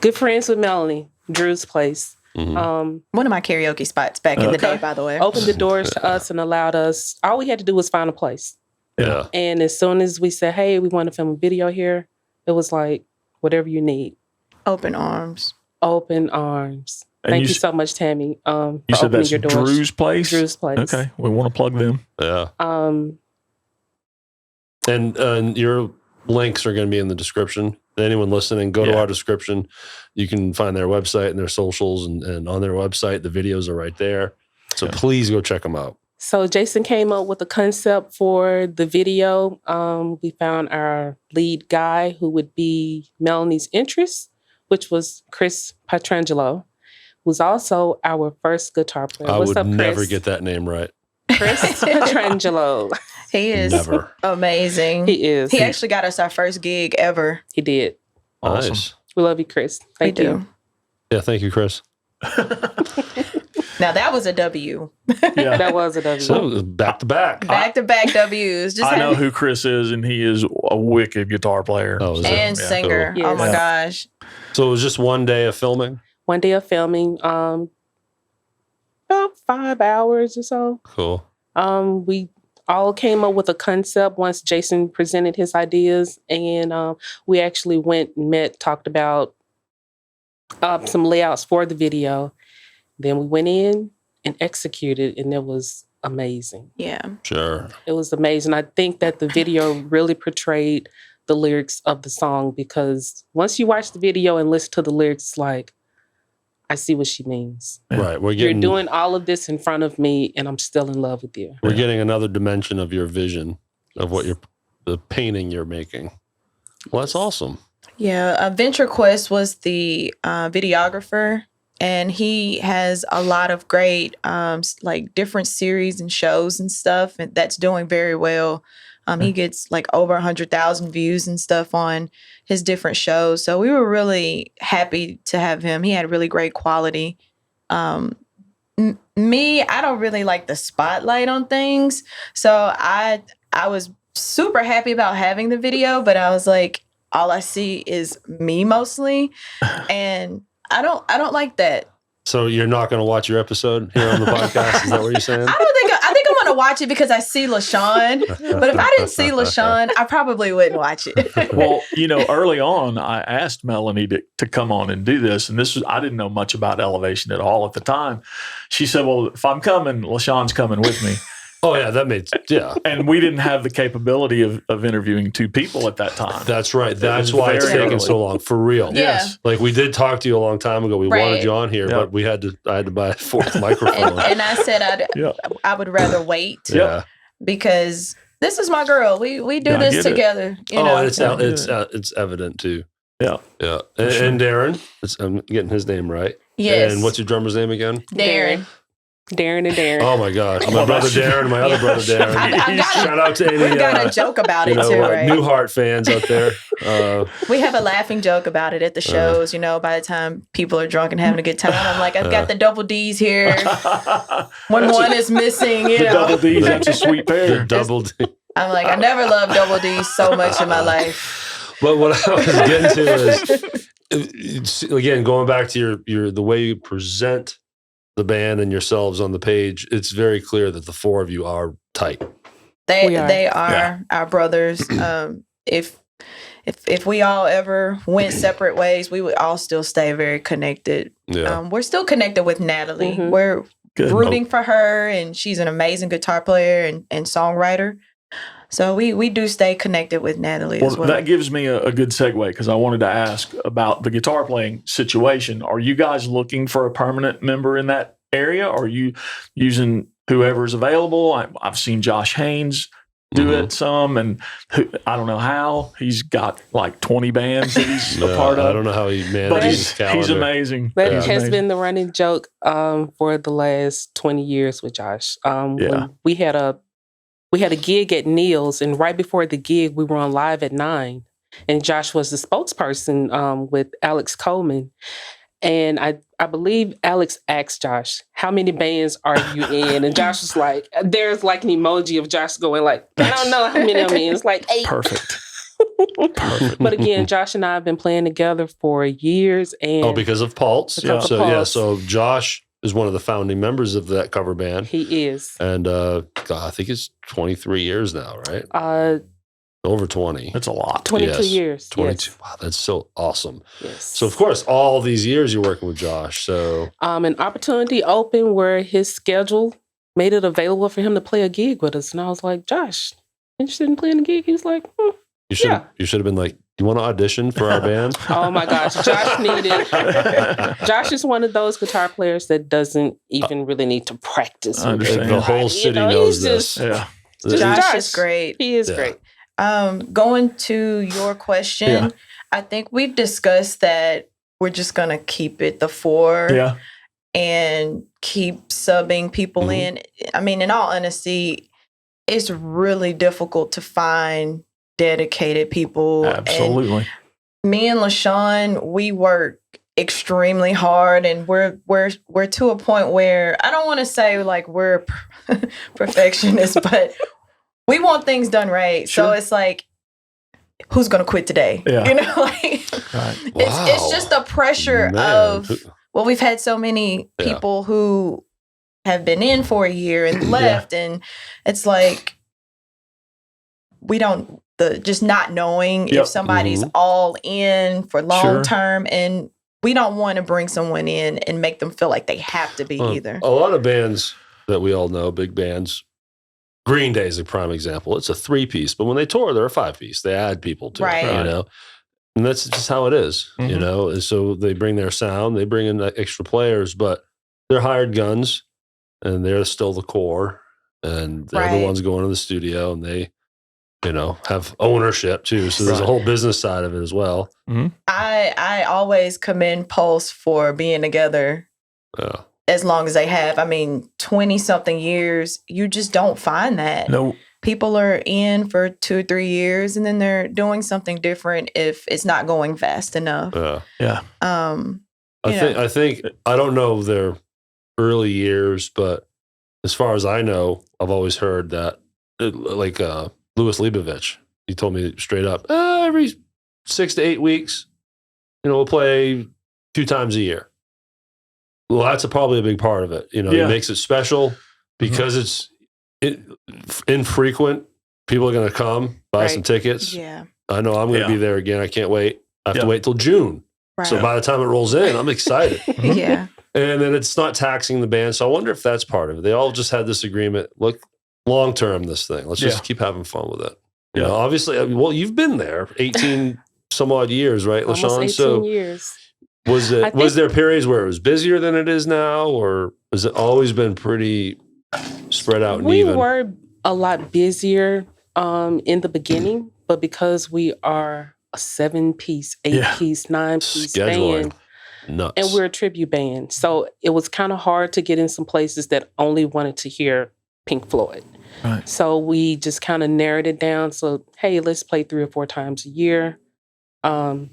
good friends with Melanie, Drew's place. one of my karaoke spots back in the day, by the way. Opened the doors to us and allowed us, all we had to do was find a place. yeah, And as soon as we said, hey, we want to film a video here, it was like, whatever you need. Open arms. Open arms. And Thank you so much, Tammy. You for said opening that's your doors. Drew's place? Drew's place. Okay. We want to plug them. yeah. Um, And your links are going to be in the description. Anyone listening, go to our description. You can find their website and their socials, and on their website, the videos are right there. So please go check them out. So Jason came up with a concept for the video. We found our lead guy who would be Melanie's interest, which was Chris Pietrangelo, who's also our first guitar player. I What's would up, Chris? never get that name right. Chris Pietrangelo. He is Never. amazing. He is. He actually got us our first gig ever. He did. Awesome. Nice. We love you, Chris. Thank we you. do. Yeah, thank you, Chris. Now that was a W. Yeah. That was a W. So back to back. Back to back W's. Just I know having- who Chris is, and he is a wicked guitar player. Oh, is it? and Yeah. singer. Cool. Oh my Yes. gosh. So it was just one day of filming? One day of filming, about 5 hours or so. Cool. We all came up with a concept once Jason presented his ideas, and we actually went and met, talked about some layouts for the video. Then we went in and executed, and it was amazing. Yeah. Sure. It was amazing. I think that the video really portrayed the lyrics of the song, because once you watch the video and listen to the lyrics, it's like, I see what she means. Right. You're doing all of this in front of me, and I'm still in love with you. We're getting another dimension of your vision of what the painting you're making. Well, that's awesome. Yeah, Venture Quest was the videographer, and he has a lot of great like different series and shows and stuff, and that's doing very well. He gets like over 100,000 views and stuff on his different shows. So we were really happy to have him. He had really great quality. Me, I don't really like the spotlight on things. So I was super happy about having the video, but I was like, all I see is me mostly. And I don't like that. So you're not going to watch your episode here on the podcast? Is that what you're saying? I think I'm going to watch it because I see La-Shon. But if I didn't see La-Shon, I probably wouldn't watch it. Well, early on, I asked Melanie to come on and do this. And I didn't know much about Elevation at all at the time. She said, well, if I'm coming, La-Shon's coming with me. Oh, yeah, that made And we didn't have the capability of interviewing two people at that time. That's right. That's why it's taken so long, for real. Yeah. Yes. Like, we did talk to you a long time ago. We Right. wanted you on here, but I had to buy a fourth microphone. And I said I would rather wait Yeah. because this is my girl. We do this together. You know? And it's evident too. Yeah. Yeah. And Darren, I'm getting his name right. Yes. And what's your drummer's name again? Darren. Darren and Darren. Oh my gosh. My brother Darren and my other brother Darren. Shout out to any We've got a joke about it too, right? Newhart fans out there. We have a laughing joke about it at the shows. By the time people are drunk and having a good time, I'm like, I've got the double D's here. When one is missing, The double D's, that's a sweet pair. The double D. I'm like, I never loved double D's so much in my life. But what I was getting to is, again, going back to your the way you present the band and yourselves on the page, it's very clear that the four of you are tight. They are our brothers. If we all ever went separate ways, we would all still stay very connected. Yeah. We're still connected with Natalie. Mm-hmm. We're Good. rooting for her, and she's an amazing guitar player and songwriter. So we do stay connected with Natalie as well. That gives me a good segue because I wanted to ask about the guitar playing situation. Are you guys looking for a permanent member in that area? Or are you using whoever's available? I've seen Josh Haynes do it some, and I don't know how. He's got like 20 bands that he's a part of. I don't know how he manages his calendar. He's amazing. That He's has amazing. been the running joke for the last 20 years with Josh. When we had a gig at Neil's, and right before the gig, we were on Live at 9, and Josh was the spokesperson with Alex Coleman. And I believe Alex asked Josh, how many bands are you in? And Josh was like, there's like an emoji of Josh going like, I don't know how many I'm in. It's like 8. Perfect. But again, Josh and I have been playing together for years. And because of Pulse. Because of Pulse. So Josh is one of the founding members of that cover band. He is. And I think it's 23 years now, right? Over 20. That's a lot. 22 years. 22. Yes. Wow, that's so awesome. Yes. So, of course, all these years you're working with Josh. So, an opportunity opened where his schedule made it available for him to play a gig with us. And I was like, Josh, interested in playing a gig? He was like, you should have been like, do you want to audition for our band? Oh my gosh, Josh is one of those guitar players that doesn't even really need to practice. I understand. The whole city knows this. Josh is great. He is great. Going to your question, I think we've discussed that we're just going to keep it the 4 and keep subbing people in. I mean, in all honesty, it's really difficult to find dedicated people. Absolutely. And me and La-Shon, we work extremely hard, and we're to a point where I don't want to say like we're perfectionists, but we want things done right. Sure. So it's like, who's going to quit today? Yeah. It's just the pressure of, we've had so many people who have been in for a year and left. And it's like, just not knowing if somebody's all in for long term, and we don't want to bring someone in and make them feel like they have to be either. A lot of bands that we all know, big bands, Green Day is a prime example. It's a 3-piece, but when they tour, they're a 5-piece. They add people to it, you know? And that's just how it is, you know? And so they bring their sound, they bring in extra players, but they're hired guns, and they're still the core, and they're the ones going to the studio, and they have ownership too. So there's a whole business side of it as well. Mm-hmm. I always commend Pulse for being together as long as they have. I mean, 20-something years, you just don't find that. No. People are in for 2 or 3 years, and then they're doing something different if it's not going fast enough. Yeah. I think I don't know their early years, but as far as I know, I've always heard that Louis Leibovich, he told me straight up, every 6 to 8 weeks, we'll play 2 times a year. Well, that's probably a big part of it. He makes it special because it's infrequent. People are going to come buy some tickets. Yeah. I know I'm going to be there again. I can't wait. I have to wait till June. Right. So by the time it rolls in, I'm excited. Yeah. And then it's not taxing the band. So I wonder if that's part of it. They all just had this agreement. Look, long term, this thing. Let's just keep having fun with it. Obviously, you've been there 18 some odd years, right, La-Shon? Almost 18 years. Was there periods where it was busier than it is now, or has it always been pretty spread out and even? We were a lot busier in the beginning, but because we are a 7-piece, 8-piece, 9-piece band, nuts. And we're a tribute band, so it was kind of hard to get in some places that only wanted to hear Pink Floyd. Right. So we just kind of narrowed it down. So, hey, let's play 3 or 4 times a year. Has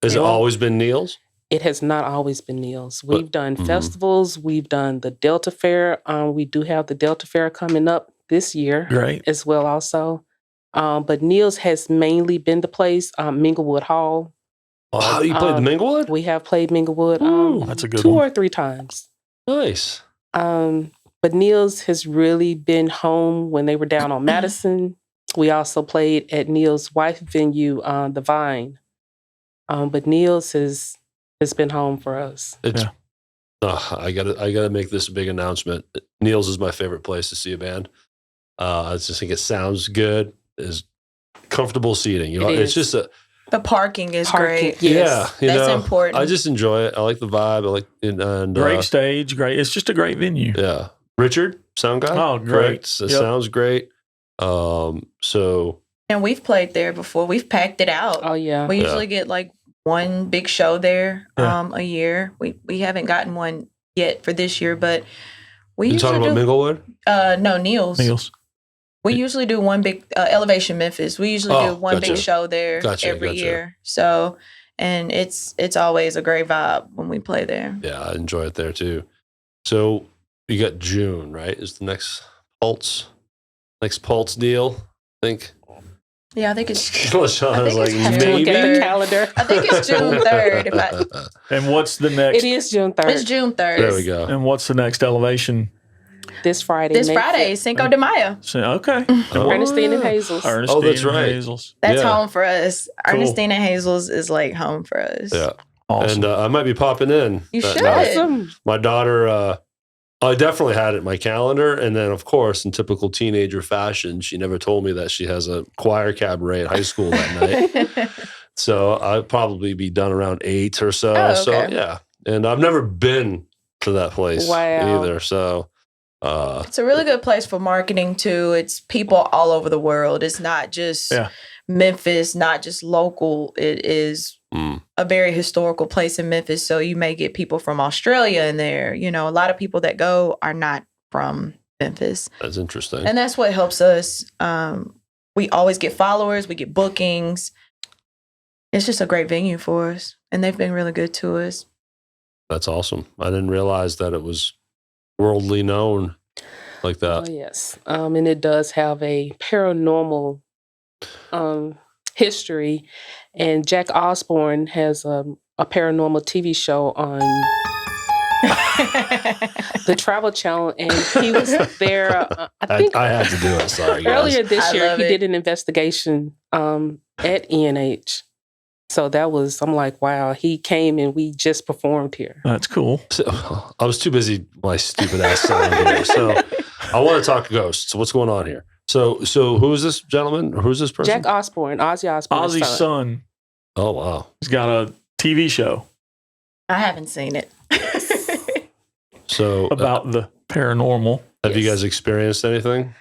it always been Neil's? It has not always been Neil's. We've done festivals. We've done the Delta Fair. We do have the Delta Fair coming up this year as well also. But Neil's has mainly been the place. Minglewood Hall. Oh, you played the Minglewood? We have played Minglewood that's a good 2 one. or 3 times. Nice. But Neil's has really been home when they were down on Madison. We also played at Neil's wife venue, The Vine. But Neil's has been home for us. I gotta make this a big announcement. Neil's is my favorite place to see a band. I just think it sounds good. It's comfortable seating. It's just the parking is great. Yes. Yeah, that's important. I just enjoy it. I like the vibe. I like and Great stage, great. It's just a great venue. Yeah, Richard, sound guy. Oh, great. It sounds great. So and we've played there before. We've packed it out. Oh yeah. We usually get like one big show there a year. We haven't gotten one yet for this year, but we you usually talking about Minglewood? No, Neil's. We usually do one big Elevation Memphis. We usually do one big show there every year. So, and it's always a great vibe when we play there. Yeah, I enjoy it there too. So you got June, right? Is the next Pulse deal? I think. Yeah, I think it's. La-Shon is like Look at the calendar. I think it's June 3rd. And what's the next? It is June 3rd. It's June 3rd. There we go. And what's the next Elevation? This Friday. This Friday, Cinco de Mayo. Okay. Ernestine and Hazel's. Oh, that's right. Hazel's. That's home for us. Cool. Ernestine and Hazel's is like home for us. Yeah. Awesome. And I might be popping in. You should. Awesome. My daughter, I definitely had it in my calendar. And then, of course, in typical teenager fashion, she never told me that she has a choir cabaret at high school that night. So I'd probably be done around 8 or so. Oh, okay. So, yeah. And I've never been to that place Wow. either. So it's a really good place for marketing too. It's people all over the world. It's not just Memphis, not just local. It is a very historical place in Memphis. So you may get people from Australia in there. You know, a lot of people that go are not from Memphis. That's interesting. And that's what helps us. We always get followers. We get bookings. It's just a great venue for us. And they've been really good to us. That's awesome. I didn't realize that it was worldly known like that. Oh, yes. And it does have a paranormal history. And Jack Osborne has a paranormal TV show on the Travel Channel. And he was there, I think I had to do it. Sorry, guys. earlier this year, he love it. did an investigation at ENH. So that was, I'm like, wow, he came and we just performed here. That's cool. So, I was too busy my stupid ass selling here. So I want to talk ghosts. What's going on here? So who is this gentleman? Who's this person? Jack Osborne, Ozzy Osbourne's Ozzy's son. Oh, wow. He's got a TV show I haven't seen it. So about the paranormal. have you guys experienced anything?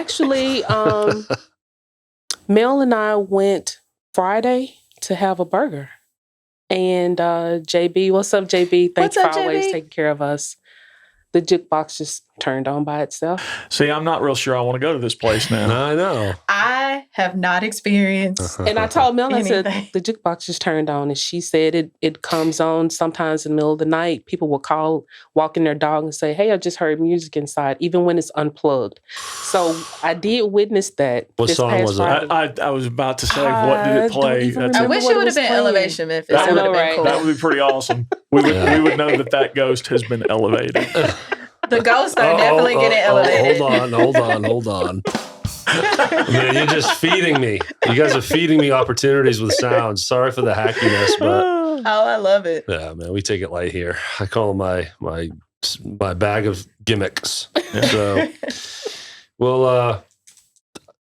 Actually, Mel and I went Friday to have a burger. And JB, what's up, JB? Thanks for always taking care of us. The jukebox just turned on by itself. See, I'm not real sure I want to go to this place now. I know. I have not experienced. And I told Mel, I said, Anything. the jukebox just turned on. And she said it comes on sometimes in the middle of the night. People will call, walking their dog and say, hey, I just heard music inside, even when it's unplugged. So I did witness that. What this song past was it? Friday. I was about to say, what did it play? I wish it would have been Elevation Memphis. That It would would have been cool. That would be pretty awesome. We would know that ghost has been elevated. The ghosts are definitely getting elevated. Hold on. Man, you're just feeding me. You guys are feeding me opportunities with sounds. Sorry for the hackiness, but Oh, I love it. yeah, man, we take it light here. I call them my bag of gimmicks. So, well,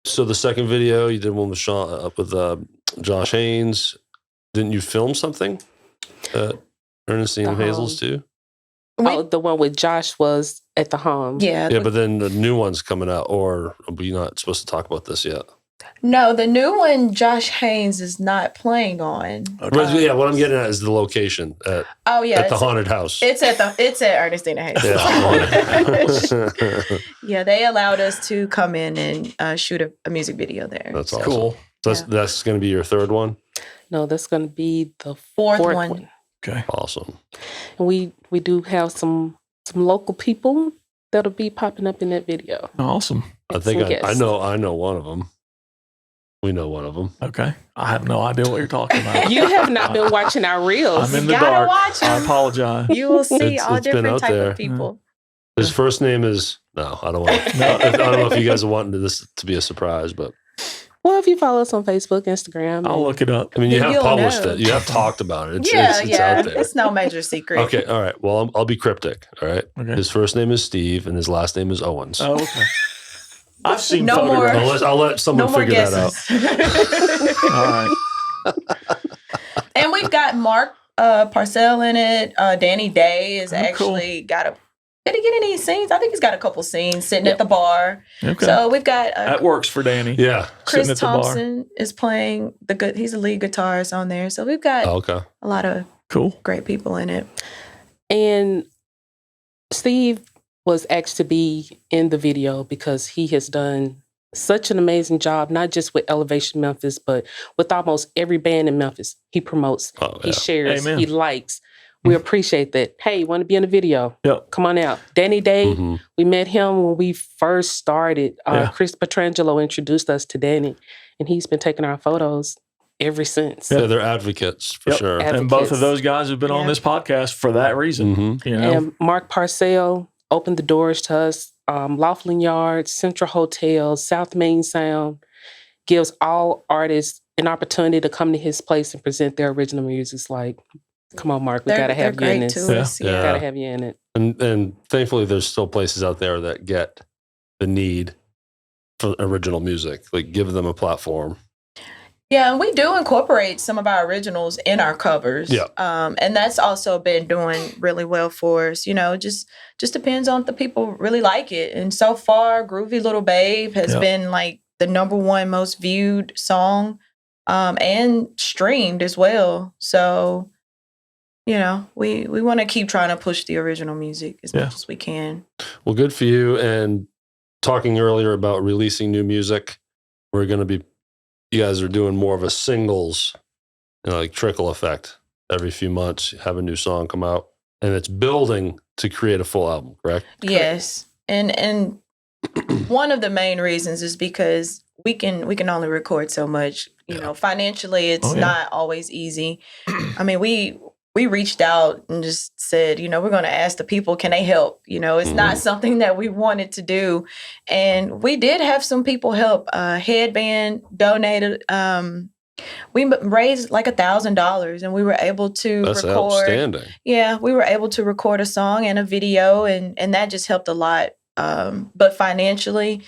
so the second video you did one with Josh Haynes. Didn't you film something? Ernestine and Hazel's too. The one with Josh was at the home. Yeah. Yeah, but then the new one's coming out, or are we not supposed to talk about this yet? No, the new one Josh Haynes is not playing on. Yeah, what I'm getting at is the location at the haunted house. It's at Ernestine and Hayes. Yeah. Yeah, they allowed us to come in and shoot a music video there. That's awesome. Cool. So that's going to be your third one? No, that's going to be the Fourth fourth one. one. Okay. Awesome. And we do have some local people that'll be popping up in that video. Awesome. I think Some I guests. know one of them. We know one of them. Okay. I have no idea what you're talking about. You have not been watching our reels. I'm in the gotta dark. watch I 'em. apologize. You will see all It's been different out type there. of people. His first name is no. I don't want. I don't know if you guys are wanting this to be a surprise, but Well, if you follow us on Facebook, Instagram. I'll look it up. I mean, you have You'll published know. it. You have talked about it. It's yeah. out there. It's no major secret. Okay. All right. Well, I'll be cryptic. All right. Okay. His first name is Steve, and his last name is Owens. Oh, okay. I've seen No more. photographs. I'll let someone No more figure that out. guesses. All right. And we've got Mark Parcell in it. Danny Day is actually got a. Did he get any scenes? I think he's got a couple scenes sitting at the bar. Okay. So we've got That works for Danny. Yeah. Chris sitting at the bar. Thompson is playing he's the lead guitarist on there. So we've got Oh, okay. a lot of Cool. great people in it. And Steve was asked to be in the video because he has done such an amazing job, not just with Elevation Memphis, but with almost every band in Memphis. He promotes, Oh, he yeah. shares, Amen. he likes. We appreciate that. Hey, you want to be in the video? Yep. Come on out. Danny Day, Mhm. we met him when we first started. Yeah. Chris Petrangelo introduced us to Danny, and he's been taking our photos ever since. Yeah, they're advocates for Yep. sure. And both of those guys have been on Yeah. this podcast for that reason. Mhm. You know, And Mark Parcell opened the doors to us. Laughlin Yards, Central Hotel, South Main Sound gives all artists an opportunity to come to his place and present their original music. It's like, come on, Mark, we They're gotta have you in great this. to us. Yeah. Yeah. Gotta have you in it. And thankfully, there's still places out there that get the need for original music. Like, give them a platform. Yeah, and we do incorporate some of our originals in our covers. Yeah. And that's also been doing really well for us. You know, just depends on if the people really like it. And so far, Groovy Little Babe has Yeah. been like the #1 most viewed song and streamed as well. So, you know, we want to keep trying to push the original music as much as we can. Well, good for you. And talking earlier about releasing new music, we're going to be, you guys are doing more of a singles, like trickle effect. Every few months, have a new song come out, and it's building to create a full album, correct? Yes. And one of the main reasons is because we can only record so much. You know, financially it's not always easy. I mean, we reached out and just said, you know, we're going to ask the people, can they help? You know, it's not something that we wanted to do. And we did have some people help. Headband donated. We raised like $1,000 and we were able to That's record. outstanding. Yeah, we were able to record a song and a video, and that just helped a lot. But financially,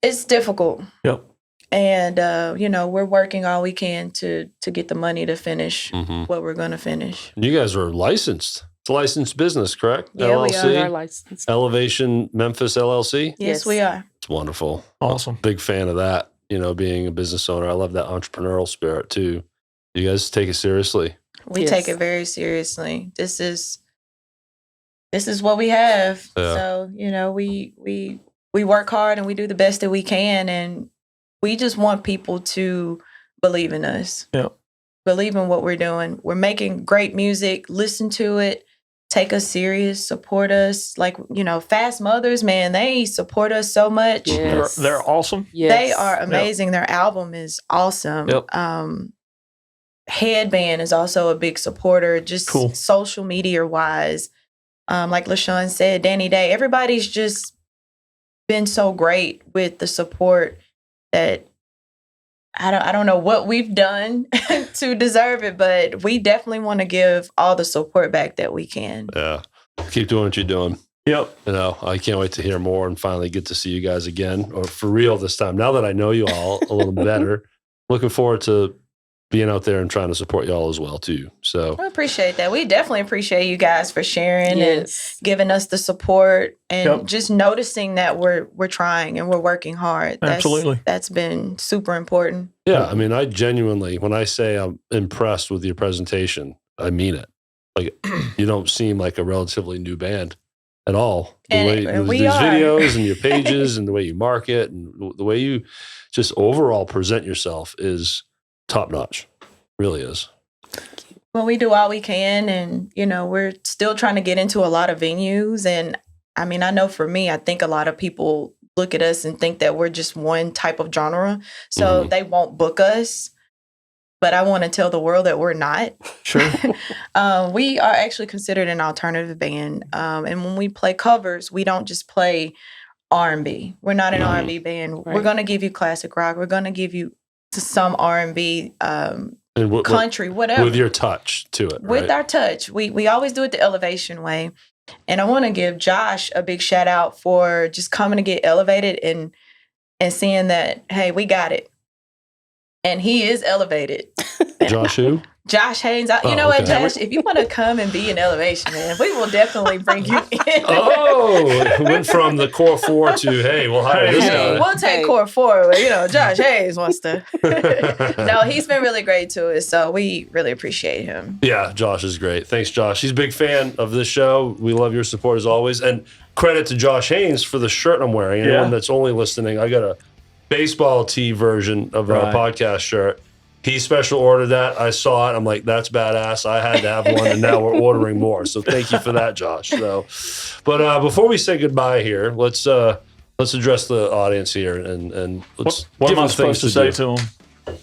it's difficult. Yep. And you know, we're working all we can to get the money to finish what we're going to finish. You guys are licensed. It's a licensed business, correct? Yeah, we LLC? Our license. Elevation Memphis LLC? Yes, we are. It's wonderful. Awesome. Big fan of that. Being a business owner, I love that entrepreneurial spirit too. You guys take it seriously. We Yes. take it very seriously. This is what we have. Yeah. So, we work hard and we do the best that we can, and we just want people to believe in us. Yeah. Believe in what we're doing. We're making great music. Listen to it. Take us serious. Support us. Like, Fast Mothers, man, they support us so much. Yes. They're awesome. Yes. They are amazing. Their album is awesome. Yep. Headband is also a big supporter, just Cool. social media wise. Like La-Shon said, Danny Day, everybody's just been so great with the support that I don't know what we've done to deserve it, but we definitely want to give all the support back that we can. Yeah. Keep doing what you're doing. Yep. I can't wait to hear more and finally get to see you guys again, or for real this time. Now that I know you all a little better, looking forward to being out there and trying to support y'all as well too. So I appreciate that. We definitely appreciate you guys for sharing Yes. and giving us the support and Yep. just noticing that we're trying and we're working hard. Absolutely. That's been super important. yeah, I mean, I genuinely, when I say I'm impressed with your presentation, I mean it. Like, you don't seem like a relatively new band at all. And we these are. videos and your pages and the way you market and the way you just overall present yourself is top notch. Really is. Well, we do all we can, and we're still trying to get into a lot of venues. And I mean, I know for me, I think a lot of people look at us and think that we're just one type of genre, so they won't book us. But I want to tell the world that we're not. Sure. We are actually considered an alternative band, and when we play covers, we don't just play R&B. We're not an R&B band. We're Right. going to give you classic rock. We're going to give you some R&B, And country, whatever. with your touch to it, With right? our touch. We always do it the Elevation way. And I want to give Josh a big shout out for just coming to get elevated and seeing that, hey, we got it. And he is elevated. Josh who? Josh Haynes, you Oh, know what, okay. Josh? If you want to come and be an Elevation, man, we will definitely bring you in. Oh, it went from the core four to, hey, we'll hire this Hey, guy. we'll take Hey. core four, but Josh Hayes wants to. No, he's been really great to us, so we really appreciate him. Yeah, Josh is great. Thanks, Josh. He's a big fan of this show. We love your support as always. And credit to Josh Haynes for the shirt I'm wearing. Anyone that's only listening, I got a baseball tee version of our podcast shirt. He special ordered that. I saw it. I'm like, that's badass. I had to have one, and now we're ordering more. So thank you for that, Josh. So, but before we say goodbye here, let's address the audience here and let's What give am I them supposed to things say do. to them?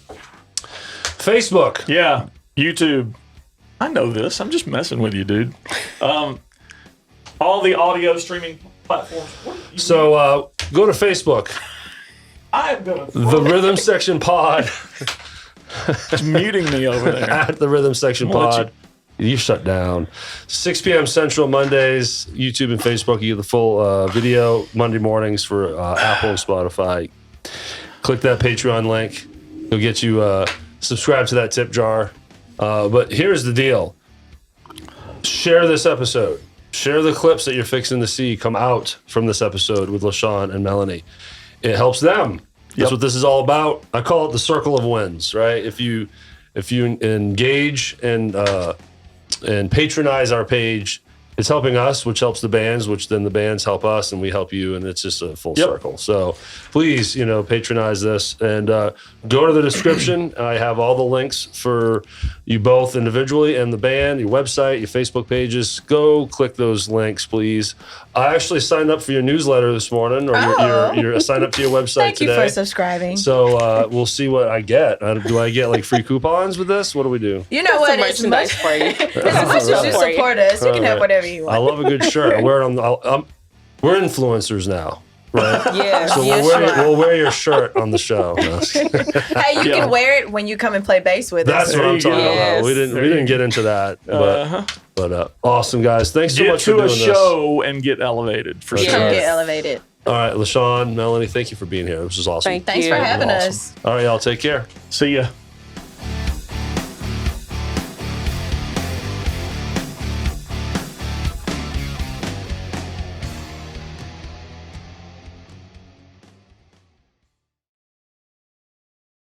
Facebook. Yeah, YouTube. I know this. I'm just messing with you, dude. All the audio streaming platforms. So go to Facebook. I'm gonna The Rhythm Section Pod. It's muting me over there. At the Rhythm Section I'm gonna let Pod. You shut down. 6 p.m. Central Mondays, YouTube and Facebook. You get the full video Monday mornings for Apple and Spotify. Click that Patreon link. It'll get you subscribe to that tip jar. But here's the deal. Share this episode. Share the clips that you're fixing to see come out from this episode with La-Shon and Melanie. It helps them. That's what this is all about. I call it the circle of wins, right? If you engage and patronize our page, it's helping us, which helps the bands, which then the bands help us, and we help you, and it's just a full circle. So please, patronize this and go to the description. I have all the links for you both individually and the band, your website, your Facebook pages. Go click those links, please. I actually signed up for your newsletter this morning, or your sign up to your website Thank today. you for subscribing. So we'll see what I get. Do I get like free coupons with this? What do we do? You know what? Some As merchandise much for you. as much as you For you. support us, you can have whatever you I want. love a good shirt. I wear it on. We're influencers now, right? Yes. So Yes, we'll you are. wear your shirt on the show. No, Hey, you can wear it when you come and play bass with that's us. what I'm you go. talking about. Yes. We didn't get into that, but awesome guys. Thanks so Get much for to doing a this. show and get elevated for That's sure. Come right. get elevated. All right, La-Shon, Melanie, thank you for being here. This was awesome. Thank Thanks you. for having Awesome. us. All right, y'all, take care. See ya.